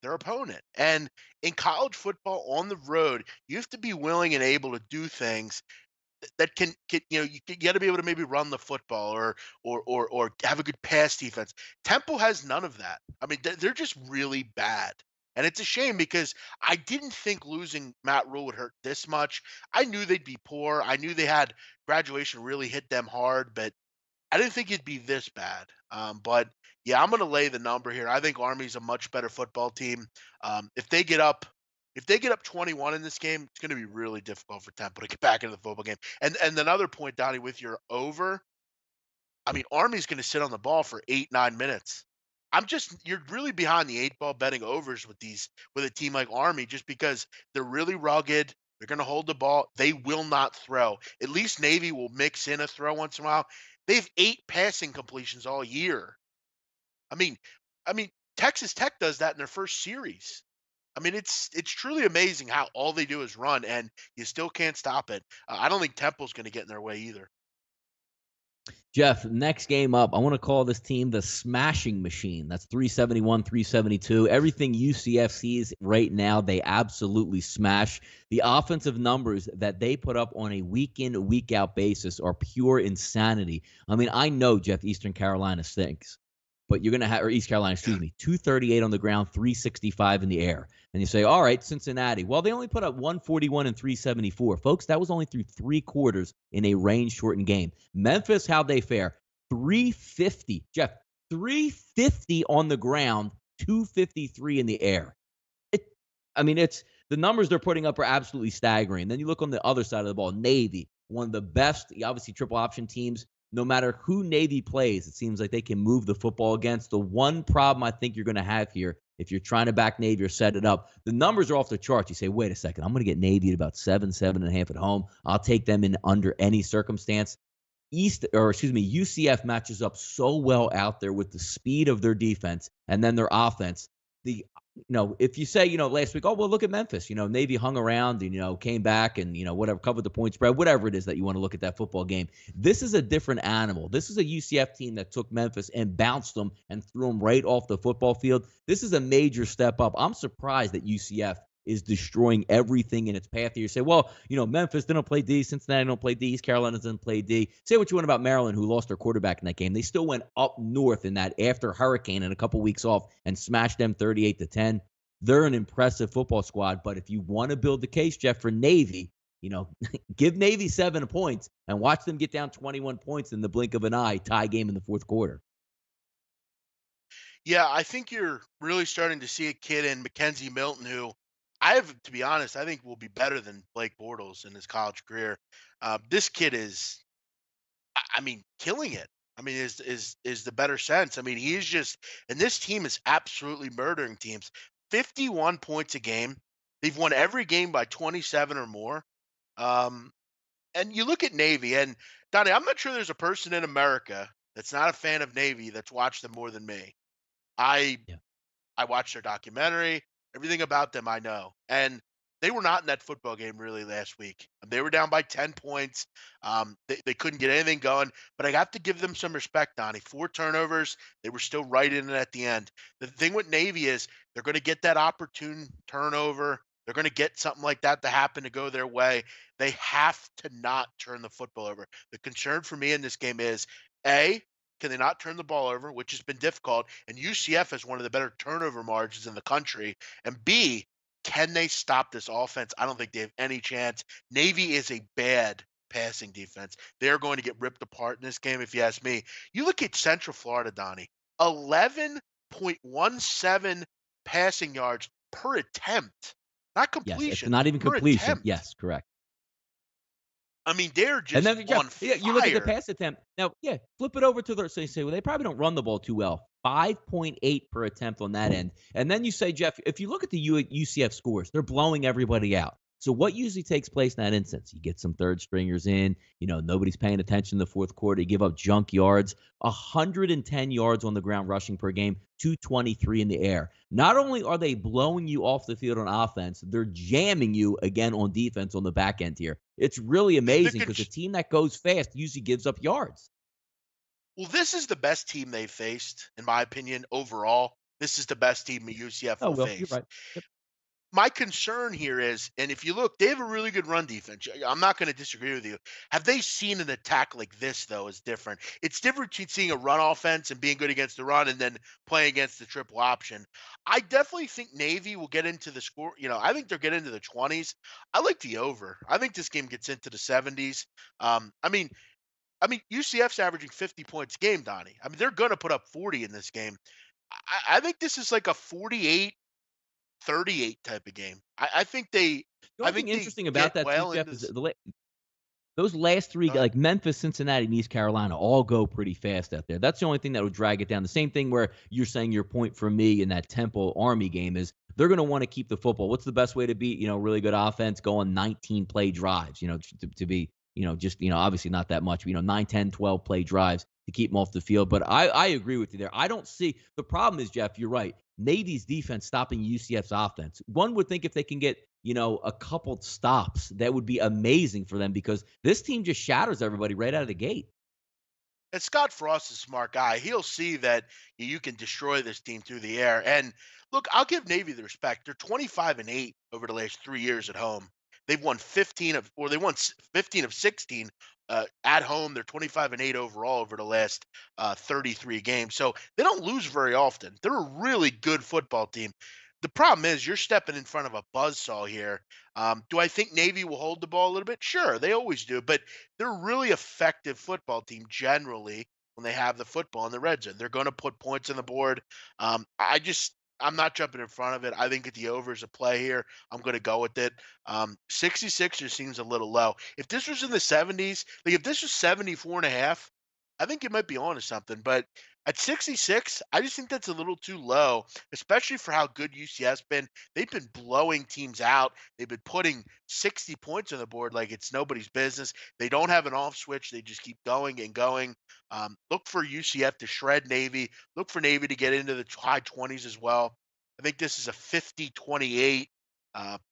their opponent. And in college football on the road, you have to be willing and able to do things that can you got to be able to maybe run the football or have a good pass defense. Temple has none of that. I mean, they're just really bad. And it's a shame because I didn't think losing Matt Rule would hurt this much. I knew they'd be poor. I knew they had graduation really hit them hard, but I didn't think it'd be this bad. But yeah, I'm going to lay the number here. I think Army's a much better football team. If they get up 21 in this game, it's going to be really difficult for Temple to get back into the football game. And another point, Donnie, with your over, I mean, Army's going to sit on the ball for 8, 9 minutes. You're really behind the eight ball betting overs with a team like Army just because they're really rugged. They're going to hold the ball. They will not throw. At least Navy will mix in a throw once in a while. They have 8 passing completions all year. I mean, I mean, Texas Tech does that in their first series. I mean, it's truly amazing how all they do is run, and you still can't stop it. I don't think Temple's going to get in their way either. Jeff, next game up, I want to call this team the Smashing Machine. That's 371, 372. Everything UCF sees right now, they absolutely smash. The offensive numbers that they put up on a week in, week out basis are pure insanity. I mean, I know, Jeff, Eastern Carolina stinks, but you're going to have, or East Carolina, excuse me, 238 on the ground, 365 in the air. And you say, all right, Cincinnati. Well, they only put up 141 and 374. Folks, that was only through 3 quarters in a range-shortened game. Memphis, how'd they fare? 350. Jeff, 350 on the ground, 253 in the air. It's the numbers they're putting up are absolutely staggering. Then you look on the other side of the ball, Navy, one of the best, obviously, triple option teams. No matter who Navy plays, it seems like they can move the football against. The one problem I think you're going to have here, if you're trying to back Navy or set it up, the numbers are off the charts. You say, wait a second, I'm going to get Navy at about 7.5 at home. I'll take them in under any circumstance. UCF matches up so well out there with the speed of their defense and then their offense. If you say, last week, oh, well, look at Memphis. Navy hung around and, came back and, whatever, covered the point spread, whatever it is that you want to look at that football game. This is a different animal. This is a UCF team that took Memphis and bounced them and threw them right off the football field. This is a major step up. I'm surprised that UCF is destroying everything in its path here. You say, well, Memphis didn't play D, Cincinnati don't play D, East Carolina doesn't play D. Say what you want about Maryland, who lost their quarterback in that game. They still went up north in that after hurricane and a couple weeks off and smashed them 38-10. They're an impressive football squad, but if you want to build the case, Jeff, for Navy, give Navy 7 points and watch them get down 21 points in the blink of an eye, tie game in the fourth quarter. Yeah, I think you're really starting to see a kid in Mackenzie Milton who to be honest, I think will be better than Blake Bortles in his college career. This kid is, I mean, killing it. I mean, is the better sense. I mean, he's just, and this team is absolutely murdering teams. 51 points a game. They've won every game by 27 or more. Um, and you look at Navy, and Donnie, I'm not sure there's a person in America that's not a fan of Navy that's watched them more than me. I Yeah. I watched their documentary. Everything about them I know. And they were not in that football game really last week. They were down by 10 points. They couldn't get anything going. But I got to give them some respect, Donnie. 4 turnovers. They were still right in it at the end. The thing with Navy is they're going to get that opportune turnover. They're going to get something like that to happen to go their way. They have to not turn the football over. The concern for me in this game is, A, can they not turn the ball over, which has been difficult? And UCF has one of the better turnover margins in the country. And B, can they stop this offense? I don't think they have any chance. Navy is a bad passing defense. They're going to get ripped apart in this game, if you ask me. You look at Central Florida, Donnie, 11.17 passing yards per attempt, not Yes, it's completion, not even per completion. attempt. Yes, correct. I mean, they're And just then on yeah, you look at the fire. pass attempt. Now, yeah, flip it over to the so you say, well, they probably don't run the ball too well. 5.8 per attempt on that end. And then you say, Jeff, if you look at the UCF scores, they're blowing everybody out. So what usually takes place in that instance? You get some third stringers in, nobody's paying attention in the fourth quarter. You give up junk yards, 110 yards on the ground rushing per game, 223 in the air. Not only are they blowing you off the field on offense, they're jamming you again on defense on the back end here. It's really amazing because a team that goes fast usually gives up yards. Well, this is the best team they've faced, in my opinion, overall. This is the best team UCF Oh, will well, you're face. right. Yep. my concern here is, and if you look, they have a really good run defense. I'm not going to disagree with you. Have they seen an attack like this though? Is different. It's different between seeing a run offense and being good against the run, and then playing against the triple option. I definitely think Navy will get into the score. I think they'll get into the 20s. I like the over. I think this game gets into the 70s. I mean, UCF's averaging 50 points a game, Donnie. I mean, they're going to put up 40 in this game. I think this is like a 48-38 type of game. I think they The I only thing think they interesting get about that too, well Jeff, into is this. those last three, Go ahead. like Memphis, Cincinnati, and East Carolina, all go pretty fast out there. That's the only thing that would drag it down. The same thing where you're saying your point for me in that Temple Army game is they're going to want to keep the football. What's the best way to beat, really good offense? Go on 19 play drives, to be, just, obviously not that much, 9, 10, 12 play drives to keep them off the field. But I agree with you there. I don't see the problem is, Jeff, you're right. Navy's defense stopping UCF's offense. One would think if they can get a couple stops, that would be amazing for them because this team just shatters everybody right out of the gate. And Scott Frost is a smart guy. He'll see that you can destroy this team through the air. And look, I'll give Navy the respect. They're 25-8 over the last 3 years at home. They won 15 of 16 at home. They're 25-8 overall over the last 33 games. So they don't lose very often. They're a really good football team. The problem is you're stepping in front of a buzzsaw here. Do I think Navy will hold the ball a little bit? Sure, they always do, but they're a really effective football team generally when they have the football in the red zone. They're going to put points on the board. I'm not jumping in front of it. I think at the over is a play here. I'm going to go with it. 66 just seems a little low. If this was in the 70s, like if this was 74 and a half, I think it might be on to something. But at 66, I just think that's a little too low, especially for how good UCF's been. They've been blowing teams out. They've been putting 60 points on the board like it's nobody's business. They don't have an off switch. They just keep going and going. Look for UCF to shred Navy. Look for Navy to get into the high 20s as well. I think this is a 50-28,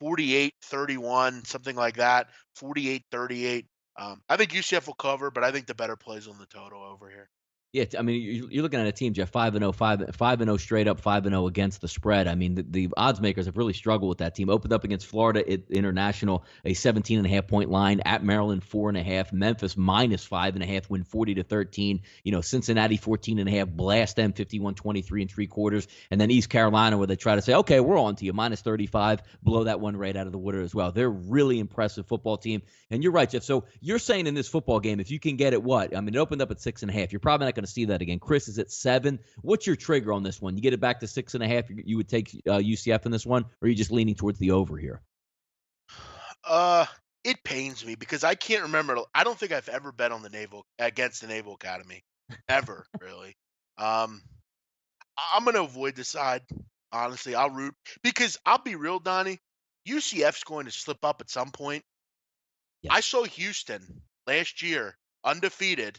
48-31, something like that, 48-38. I think UCF will cover, but I think the better plays on the total over here. Yeah, I mean, you're looking at a team, Jeff, 5-0, 5-0 straight up, 5-0 against the spread. I mean, the odds makers have really struggled with that team. Opened up against Florida International, a 17.5 point line. At Maryland, 4.5. Memphis -5.5, win 40-13. Cincinnati 14.5, blast them 51-23 and 3/4. And then East Carolina, where they try to say, okay, we're on to you, -35, blow that one right out of the water as well. They're really impressive football team. And you're right, Jeff. So you're saying in this football game, if you can get it, what? I mean, it opened up at 6.5. You're probably not going to see that again. Chris is at 7. What's your trigger on this one? You get it back to 6.5. You would take UCF in this one, or are you just leaning towards the over here? Uh, it pains me because I can't remember. I don't think I've ever bet on the Naval against the Naval Academy, ever really. Um, I'm gonna avoid the side. Honestly, I'll root because I'll be real, Donnie. UCF's going to slip up at some point. I Yes. saw Houston last year undefeated,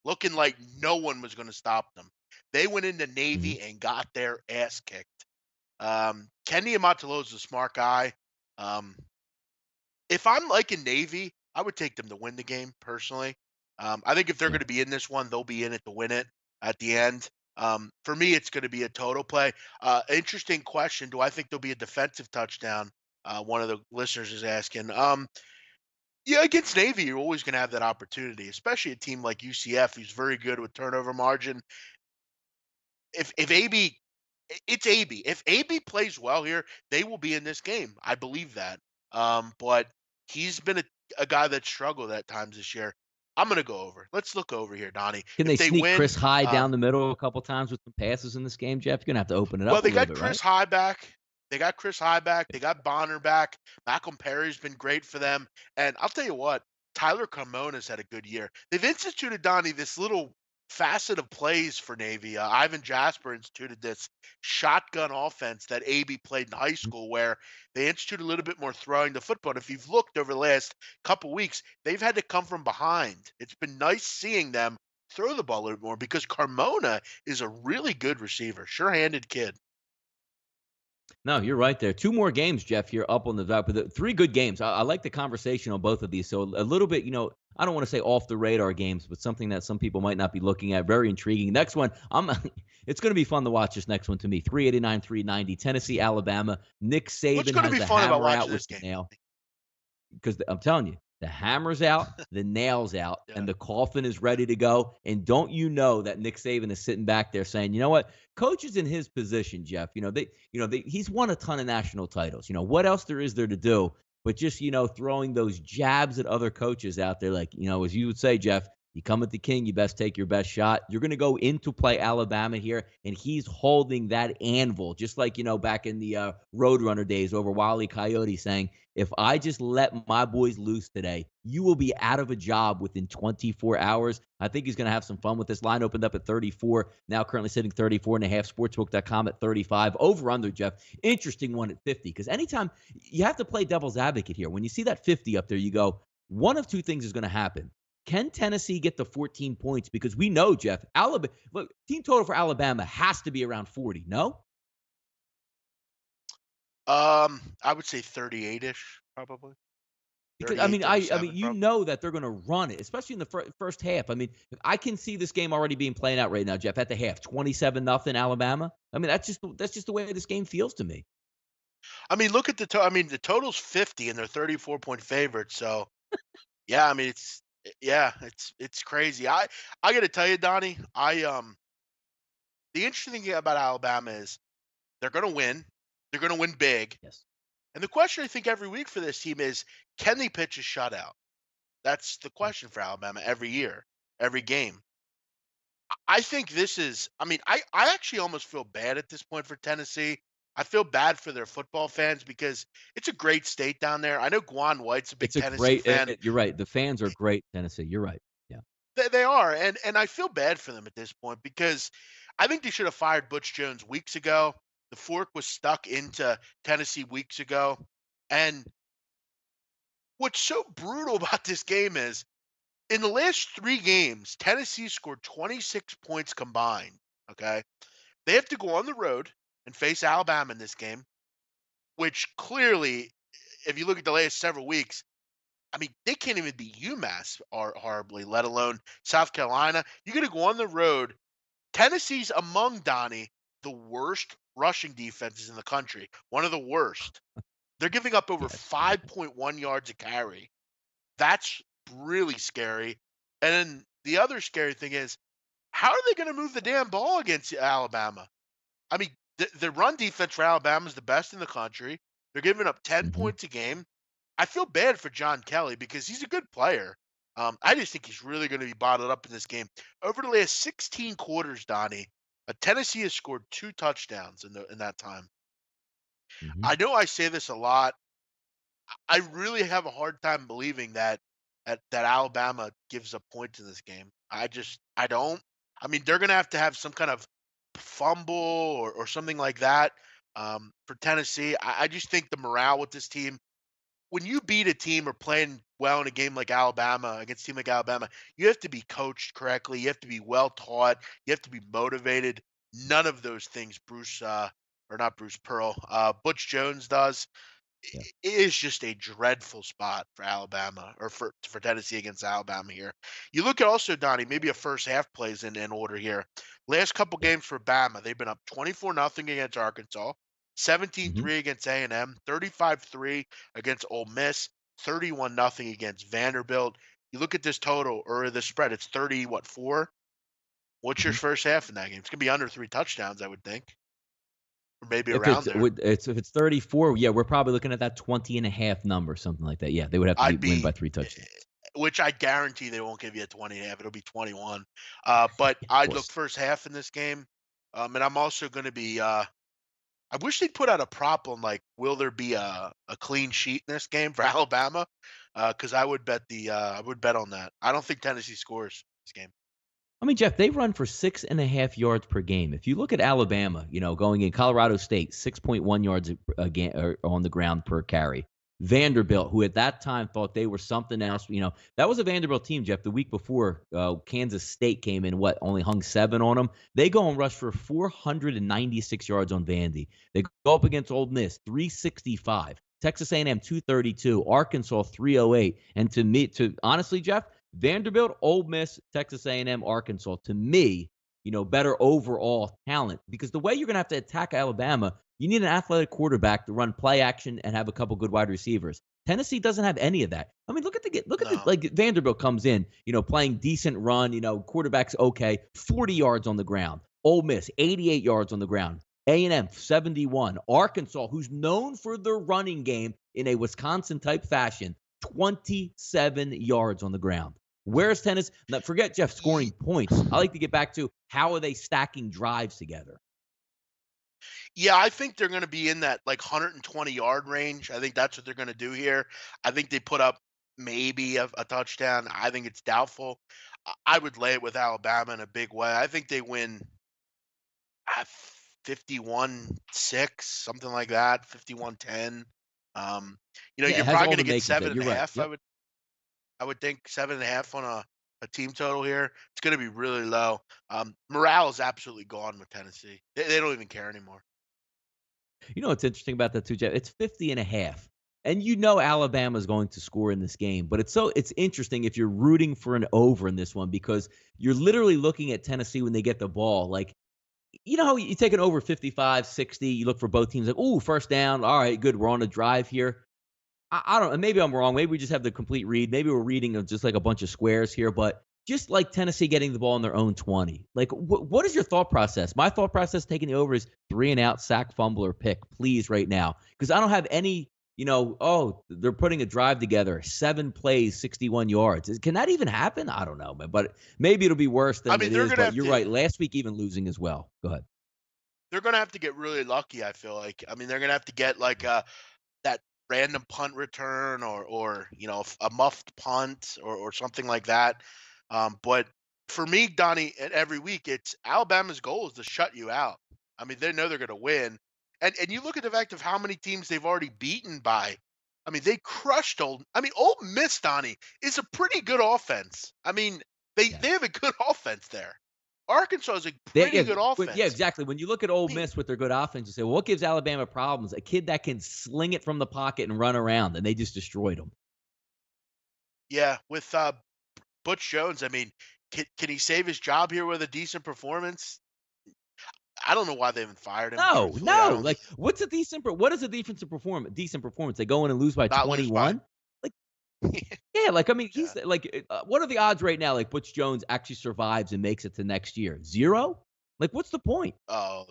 looking like no one was going to stop them. They went into Hmm. Navy and got their ass kicked. Kenny Amatolo's a smart guy. Um, if I'm liking Navy, I would take them to win the game personally. I think if they're Yeah. going to be in this one, they'll be in it to win it at the end. For me, it's going to be a total play. Interesting question. Do I think there'll be a defensive touchdown? One of the listeners is asking. Yeah, against Navy, you're always going to have that opportunity, especially a team like UCF, who's very good with turnover margin. If AB, it's AB. If AB plays well here, they will be in this game. I believe that. But he's been a guy that struggled at times this year. I'm going to go over. Let's look over here, Donnie. Can If they they sneak win, Chris High down the middle a couple times with some passes in this game, Jeff? You're going to have to open it well, up a they little got bit, Chris right? High back. They got Chris High back. They got Bonner back. Malcolm Perry's been great for them. And I'll tell you what, Tyler Carmona's had a good year. They've instituted, Donnie, this little facet of plays for Navy. Ivan Jasper instituted this shotgun offense that AB played in high school where they instituted a little bit more throwing the football. And if you've looked over the last couple weeks, they've had to come from behind. It's been nice seeing them throw the ball a little bit more because Carmona is a really good receiver, sure-handed kid. No, you're right there. Two more games, Jeff, here up on the top. But three good games. I like the conversation on both of these. So a little bit, I don't want to say off the radar games, but something that some people might not be looking at. Very intriguing. Next one, it's going to be fun to watch this next one to me. 389, 390, Tennessee, Alabama. Nick What's Saban going to has be the fun about hammer out watching with this the game? nail. Because I'm telling you, the hammer's out, the nail's out, Yeah. and the coffin is ready to go. And don't you know that Nick Saban is sitting back there saying, you know what, coach is in his position, Jeff. He's won a ton of national titles. What else there is there to do? But just throwing those jabs at other coaches out there, like as you would say, Jeff. You come at the king, you best take your best shot. You're going to go into play Alabama here, and he's holding that anvil, just like, back in the Roadrunner days over Wile E. Coyote saying, if I just let my boys loose today, you will be out of a job within 24 hours. I think he's going to have some fun with this. Line opened up at 34, now currently sitting 34.5, sportsbook.com at 35. Over under, Jeff. Interesting one at 50, because anytime you have to play devil's advocate here. When you see that 50 up there, you go, one of two things is going to happen. Can Tennessee get the 14 points? Because we know, Jeff, look, team total for Alabama has to be around 40, no? I would say 38-ish, probably. Because 38, I 37, mean, you probably. know that they're going to run it, especially in the first half. I mean, I can see this game already being played out right now, Jeff. At the half, 27-0 Alabama. I mean, that's just the way this game feels to me. I mean, look at the total's 50 and they're 34-point favorites. So yeah, I mean it's crazy. I got to tell you, Donnie, the interesting thing about Alabama is they're going to win. They're going to win big. Yes. And the question I think every week for this team is, can they pitch a shutout? That's the question for Alabama every year, every game. I think this is, I mean, I actually almost feel bad at this point for Tennessee. I feel bad for their football fans because it's a great state down there. I know Guan White's a big It's a Tennessee great. fan. You're right. The fans are great, Tennessee. You're right. Yeah. They are, and I feel bad for them at this point because I think they should have fired Butch Jones weeks ago. The fork was stuck into Tennessee weeks ago. And what's so brutal about this game is in the last 3 games, Tennessee scored 26 points combined. Okay. They have to go on the road and face Alabama in this game, which clearly, if you look at the last several weeks, I mean, they can't even beat UMass horribly, let alone South Carolina. You're going to go on the road. Tennessee's among, Donnie, the worst rushing defenses in the country. One of the worst. They're giving up over Yes. 5.1 yards a carry. That's really scary. And then the other scary thing is, how are they going to move the damn ball against Alabama? I mean, the run defense for Alabama is the best in the country. They're giving up 10 Hmm. points a game. I feel bad for John Kelly because he's a good player. I just think he's really going to be bottled up in this game. Over the last 16 quarters, Donnie, Tennessee has scored 2 touchdowns in that time. Hmm. I know I say this a lot. I really have a hard time believing that Alabama gives up points in this game. I don't. I mean, they're gonna have to have some kind of fumble or something like that for Tennessee. I just think the morale with this team, when you beat a team or playing well in a game like Alabama against a team like Alabama, you have to be coached correctly. You have to be well taught. You have to be motivated. None of those things or not Bruce Pearl, Butch Jones does. Yeah. It is just a dreadful spot for Alabama or for Tennessee against Alabama here. You look at also, Donnie, maybe a first half plays in order here. Last couple Yeah. games for Bama, they've been up 24-0 against Arkansas, Hmm. 17-3 against A&M, 35-3 against Ole Miss, 31-0 against Vanderbilt. You look at this total or the spread, it's 30, what, 4? What's your Hmm. first half in that game? It's going to be under 3 touchdowns, I would think, or maybe If around there. if it's 34, yeah, we're probably looking at that 20.5 number, something like that. Yeah, they would have to I'd win by be 3 touchdowns. which I guarantee they won't give you a 20.5. It'll be 21. But Of I'd look course. first half in this game. And I'm also going to be, I wish they'd put out a prop on like, will there be a clean sheet in this game for Alabama? Because I would bet on that. I don't think Tennessee scores this game. I mean, Jeff, they run for 6.5 yards per game. If you look at Alabama, going in Colorado State, 6.1 yards a game or on the ground per carry. Vanderbilt, who at that time thought they were something else. That was a Vanderbilt team, Jeff. The week before, Kansas State came in, only hung 7 on them. They go and rush for 496 yards on Vandy. They go up against Ole Miss, 365. Texas A&M, 232. Arkansas, 308. And honestly, Jeff, Vanderbilt, Ole Miss, Texas A&M, Arkansas, to me, better overall talent. Because the way you're going to have to attack Alabama, you need an athletic quarterback to run play action and have a couple good wide receivers. Tennessee doesn't have any of that. I mean, look at the No. like Vanderbilt comes in, playing decent run, quarterback's okay, 40 yards on the ground. Ole Miss, 88 yards on the ground. A&M, 71. Arkansas, who's known for their running game in a Wisconsin type fashion, 27 yards on the ground. Where's Tennessee? Now, forget Jeff scoring points. I like to get back to how are they stacking drives together. Yeah, I think they're going to be in that like 120-yard range. I think that's what they're going to do here. I think they put up maybe a touchdown. I think it's doubtful. I would lay it with Alabama in a big way. I think they win 51-6, something like that, 51-10. Um, Yeah, it you're has probably all going the to get makings seven that and you're a right. half. Yep. I would think 7.5 on a team total here. It's going to be really low. Morale is absolutely gone with Tennessee. They don't even care anymore. What's interesting about that too, Jeff? It's 50 and a half. And Alabama's going to score in this game, but it's interesting if you're rooting for an over in this one because you're literally looking at Tennessee when they get the ball. Like, how you take an over 55, 60, you look for both teams like, ooh, first down. All right, good. We're on a drive here. I don't. Maybe I'm wrong. Maybe we just have the complete read. Maybe we're reading of just like a bunch of squares here. But just like Tennessee getting the ball on their own 20. Like, what is your thought process? My thought process taking the over is 3 and out, sack, fumble, or pick, please, right now, because I don't have any. Oh, they're putting a drive together, 7 plays, 61 yards. Can that even happen? I don't know, man. But maybe it'll be worse I than mean, it they're is. going to But have you're to right. Last week, even losing as well. Go ahead. they're going to have to get really lucky, I feel like. I mean, they're going to have to get like that random punt return or a muffed punt or something like that. But for me, Donnie, and every week it's Alabama's goal is to shut you out. I mean, they know they're going to win, and you look at the fact of how many teams they've already beaten by. I mean, they crushed old. I mean, Old Miss, Donnie, is a pretty good offense. I mean, they Yes. have a good offense there. Arkansas is a They, pretty yeah, good yeah, offense. exactly. When you look at Ole I mean, Miss with their good offense, you say, well, what gives Alabama problems? A kid that can sling it from the pocket and run around, and they just destroyed them. yeah, with Butch Jones, I mean, can he save his job here with a decent performance? I don't know why they haven't fired him. No, Truthfully, I no. don't. Like, what is a defensive performance? Decent performance. They go in and lose by Not lose by. 21. Like, yeah. Like, I mean, Yeah. he's like, what are the odds right now? Like, Butch Jones actually survives and makes it to next year. 0. Like, what's the point? Oh,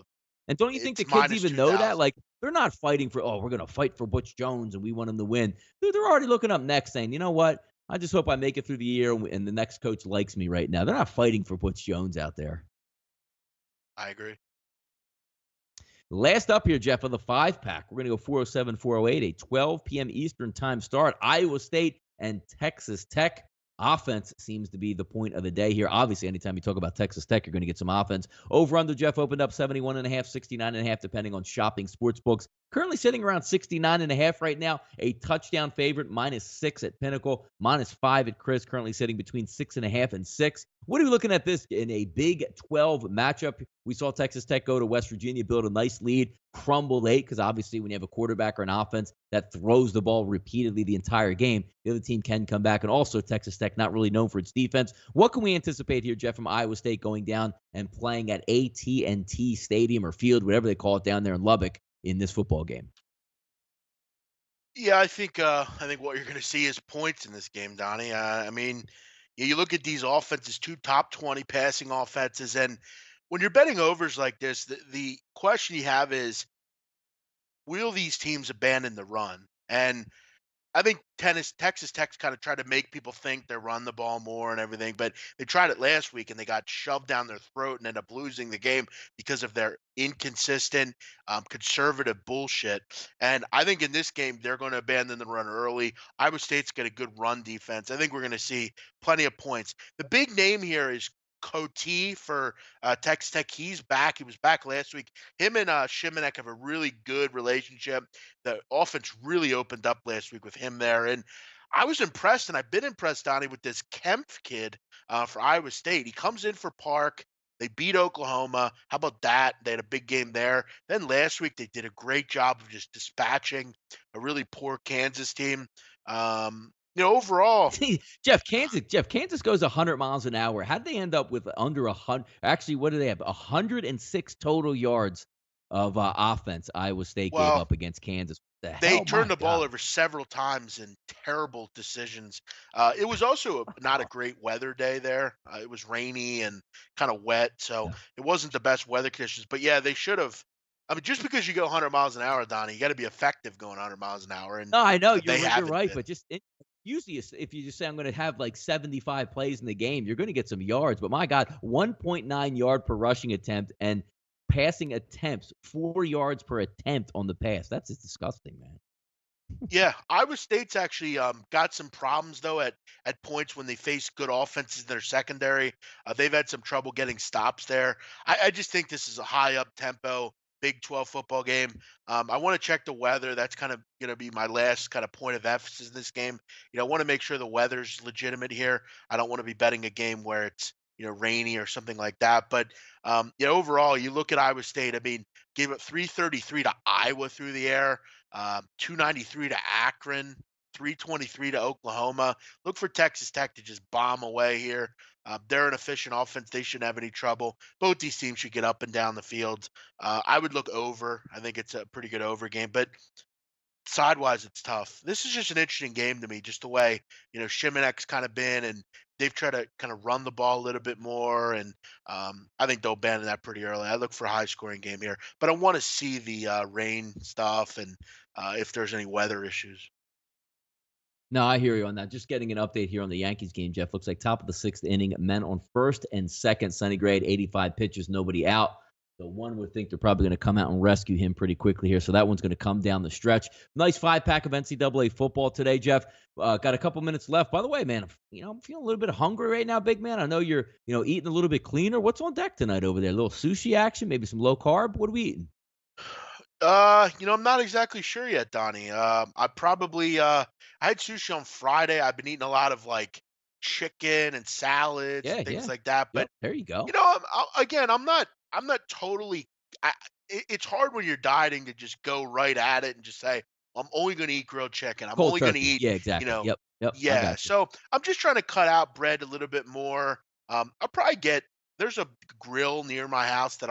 And don't you think the it's kids minus even know that? 2,000. Like, they're not fighting for, oh, we're going to fight for Butch Jones and we want him to win. Dude, they're already looking up next saying, you know what? I just hope I make it through the year and the next coach likes me right now. They're not fighting for Butch Jones out there. I agree. Last up here, Jeff, of the 5-pack, we're going to go 407, 408, a 12 p.m. Eastern time start. Iowa State and Texas Tech. Offense seems to be the point of the day here. Obviously, anytime you talk about Texas Tech, you're going to get some offense. Over under, Jeff, opened up 71.5, 69.5, depending on shopping sports books. Currently sitting around 69.5 right now. A touchdown favorite, -6 at Pinnacle, -5 at Chris. Currently sitting between 6.5 and 6. What are we looking at this in a Big 12 matchup? We saw Texas Tech go to West Virginia, build a nice lead, crumble late, because obviously when you have a quarterback or an offense that throws the ball repeatedly the entire game, the other team can come back. And also Texas Tech, not really known for its defense. What can we anticipate here, Jeff, from Iowa State going down and playing at AT&T Stadium or Field, whatever they call it down there in Lubbock in this football game? Yeah, I think what you're going to see is points in this game, Donnie. I mean, you look at these offenses, 2 top 20 passing offenses, and when you're betting overs like this, the question you have is, will these teams abandon the run? And I think Texas Tech's kind of tried to make people think they run the ball more and everything, but they tried it last week and they got shoved down their throat and ended up losing the game because of their inconsistent, conservative bullshit. And I think in this game they're going to abandon the run early. Iowa State's got a good run defense. I think we're going to see plenty of points. The big name here is Coty for Texas Tech. He's back. He was back last week. Him and Shimanek have a really good relationship. The offense really opened up last week with him there, and I was impressed, and I've been impressed, Donnie, with this Kempf kid for Iowa State. He comes in for Park. They beat Oklahoma. How about that? They had a big game there. Then last week they did a great job of just dispatching a really poor Kansas team. Overall, Jeff, Kansas goes 100 miles an hour. How did they end up with under 100? Actually, what do they have? 106 total yards of offense Iowa State gave well, up against Kansas. What the they hell? turned My the ball God. over several times in terrible decisions. It was also not a great weather day there. It was rainy and kind of wet, so Yeah. it wasn't the best weather conditions. But yeah, they should have. I mean, just because you go 100 miles an hour, Donnie, you got to be effective going 100 miles an hour, and No, I know you're they right. You're haven't right, been. but usually if you just say I'm going to have like 75 plays in the game, you're going to get some yards. But my God, 1.9 yard per rushing attempt and passing attempts, 4 yards per attempt on the pass. That's just disgusting, man. Yeah, Iowa State's actually got some problems though at points when they face good offenses in their secondary. They've had some trouble getting stops there. I just think this is a high up tempo Big 12 football game. I want to check the weather. That's kind of going to be my last kind of point of emphasis in this game. I want to make sure the weather's legitimate here. I don't want to be betting a game where it's rainy or something like that. But overall, you look at Iowa State. I mean, gave up 333 to Iowa through the air. 293 to Akron, 323 to Oklahoma. Look for Texas Tech to just bomb away here. They're an efficient offense. They shouldn't have any trouble. Both these teams should get up and down the field. I would look over. I think it's a pretty good over game, but sidewise, it's tough. This is just an interesting game to me, just the way Shimonek's kind of been, and they've tried to kind of run the ball a little bit more, and I think they'll abandon that pretty early. I look for a high scoring game here, but I want to see the rain stuff and if there's any weather issues. No, I hear you on that. Just getting an update here on the Yankees game, Jeff. Looks like top of the sixth inning, men on first and second. Sonny Gray at 85 pitches, nobody out. So one would think they're probably going to come out and rescue him pretty quickly here. So that one's going to come down the stretch. Nice 5-pack of NCAA football today, Jeff. Got a couple minutes left. By the way, man, I'm feeling a little bit hungry right now, big man. I know you're, eating a little bit cleaner. What's on deck tonight over there? A little sushi action, maybe some low carb. What are we eating? I'm not exactly sure yet, Donnie. I probably I had sushi on Friday. I've been eating a lot of like chicken and salads and Yeah, things yeah. like that, but Yep. There you go. again, I'm not totally. It's hard when you're dieting to just go right at it and just say I'm only going to eat grilled chicken. I'm Cold only going to turkey. eat, Yeah, you exactly. know, Yep. Yep. I yeah. got you. So I'm just trying to cut out bread a little bit more. I'll probably get. There's a grill near my house that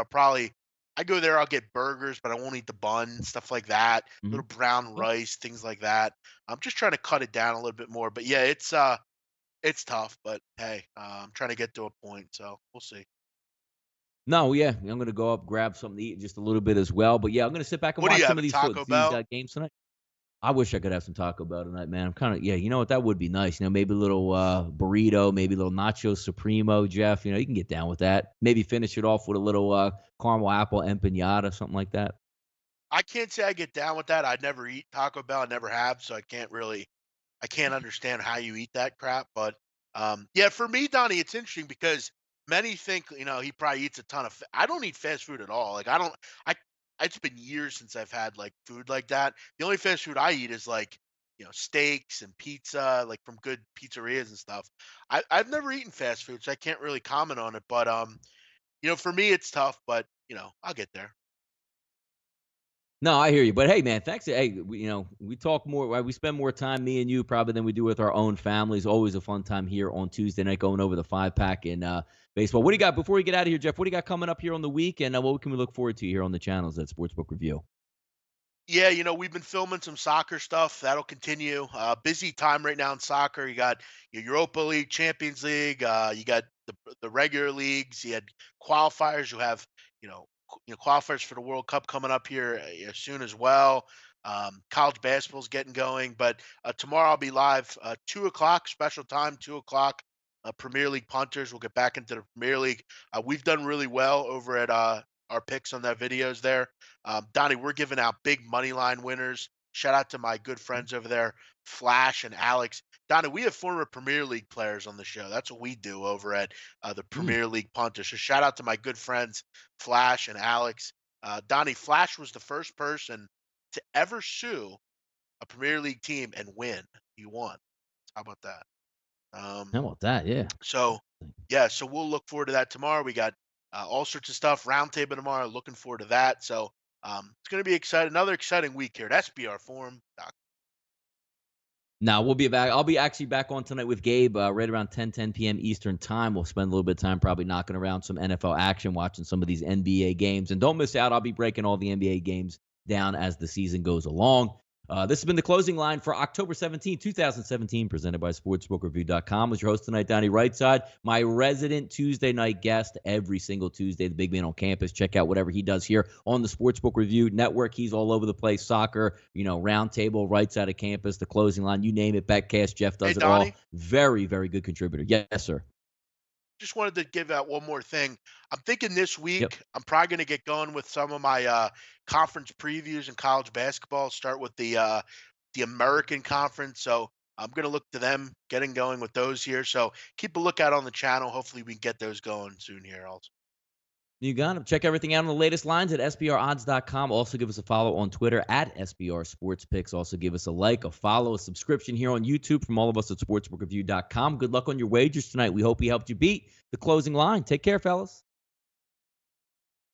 I go there. I'll get burgers, but I won't eat the bun, stuff like that. Mhm. Little brown Yeah. rice, things like that. I'm just trying to cut it down a little bit more. But yeah, it's tough. But hey, I'm trying to get to a point, so we'll see. No, yeah, I'm gonna go up, grab something to eat in just a little bit as well. But yeah, I'm gonna sit back and What do watch you some have? of A these Taco these Bell? games tonight. I wish I could have some Taco Bell tonight, man. I'm kind of yeah. You know what? That would be nice. Maybe a little burrito, maybe a little nacho supremo, Jeff. You can get down with that. Maybe finish it off with a little caramel apple empanada, something like that. I can't say I get down with that. I never eat Taco Bell. I never have, so I can't understand how you eat that crap. But yeah, for me, Donnie, it's interesting because many think he probably eats a ton of. I don't eat fast food at all. Like I don't. I It's been years since I've had like food like that. The only fast food I eat is like steaks and pizza, like from good pizzerias and stuff. I've never eaten fast food, so I can't really comment on it. But for me, it's tough. But I'll get there. No, I hear you. But hey, man, thanks. Hey, we talk more. We spend more time, me and you, probably than we do with our own families. Always a fun time here on Tuesday night going over the 5-pack in baseball. What do you got before we get out of here, Jeff? What do you got coming up here on the week, and what can we look forward to here on the channels at Sportsbook Review? Yeah, we've been filming some soccer stuff. That'll continue. Busy time right now in soccer. You got your Europa League, Champions League. You got the regular leagues. You had qualifiers. You have qualifiers for the World Cup coming up here soon as well. College basketball's getting going, but tomorrow I'll be live 2 o'clock special time, 2 o'clock. Premier League punters. We'll get back into the Premier League. We've done really well over at our picks on that videos there. Donnie, we're giving out big money line winners. Shout out to my good friends over there, Flash and Alex. Donna, we have former Premier League players on the show. That's what we do over at the Mm. Premier League Punter. So shout out to my good friends Flash and Alex. Donnie, Flash was the first person to ever sue a Premier League team and win. He won. How about that? Um, How about that? Yeah. so yeah, so we'll look forward to that tomorrow. We got all sorts of stuff. Roundtable tomorrow. Looking forward to that. So it's going to be exciting. Another exciting week here at SBR Forum. Now we'll be back. I'll be actually back on tonight with Gabe right around 10 p.m. Eastern time. We'll spend a little bit of time probably knocking around some NFL action, watching some of these NBA games. And don't miss out. I'll be breaking all the NBA games down as the season goes along. This has been the closing line for October 17, 2017, presented by SportsbookReview.com. Was your host tonight, Donnie Rightside, my resident Tuesday night guest every single Tuesday, the big man on campus. Check out whatever he does here on the Sportsbook Review Network. He's all over the place. Soccer, round table, right side of campus, the closing line, you name it, Betcast. Jeff does Hey, it Donnie. all. Very, very good contributor. Yes, sir. Just wanted to give out one more thing. I'm thinking this Yep. week I'm probably going to get going with some of my conference previews in college basketball. Start with the American Conference. So I'm going to look to them getting going with those here. So keep a lookout on the channel. Hopefully we can get those going soon here also. You got it. Check everything out on the latest lines at SBRodds.com. Also, give us a follow on Twitter at SBR Sports Picks. Also, give us a like, a follow, a subscription here on YouTube from all of us at SportsbookReview.com. Good luck on your wagers tonight. We hope we helped you beat the closing line. Take care, fellas.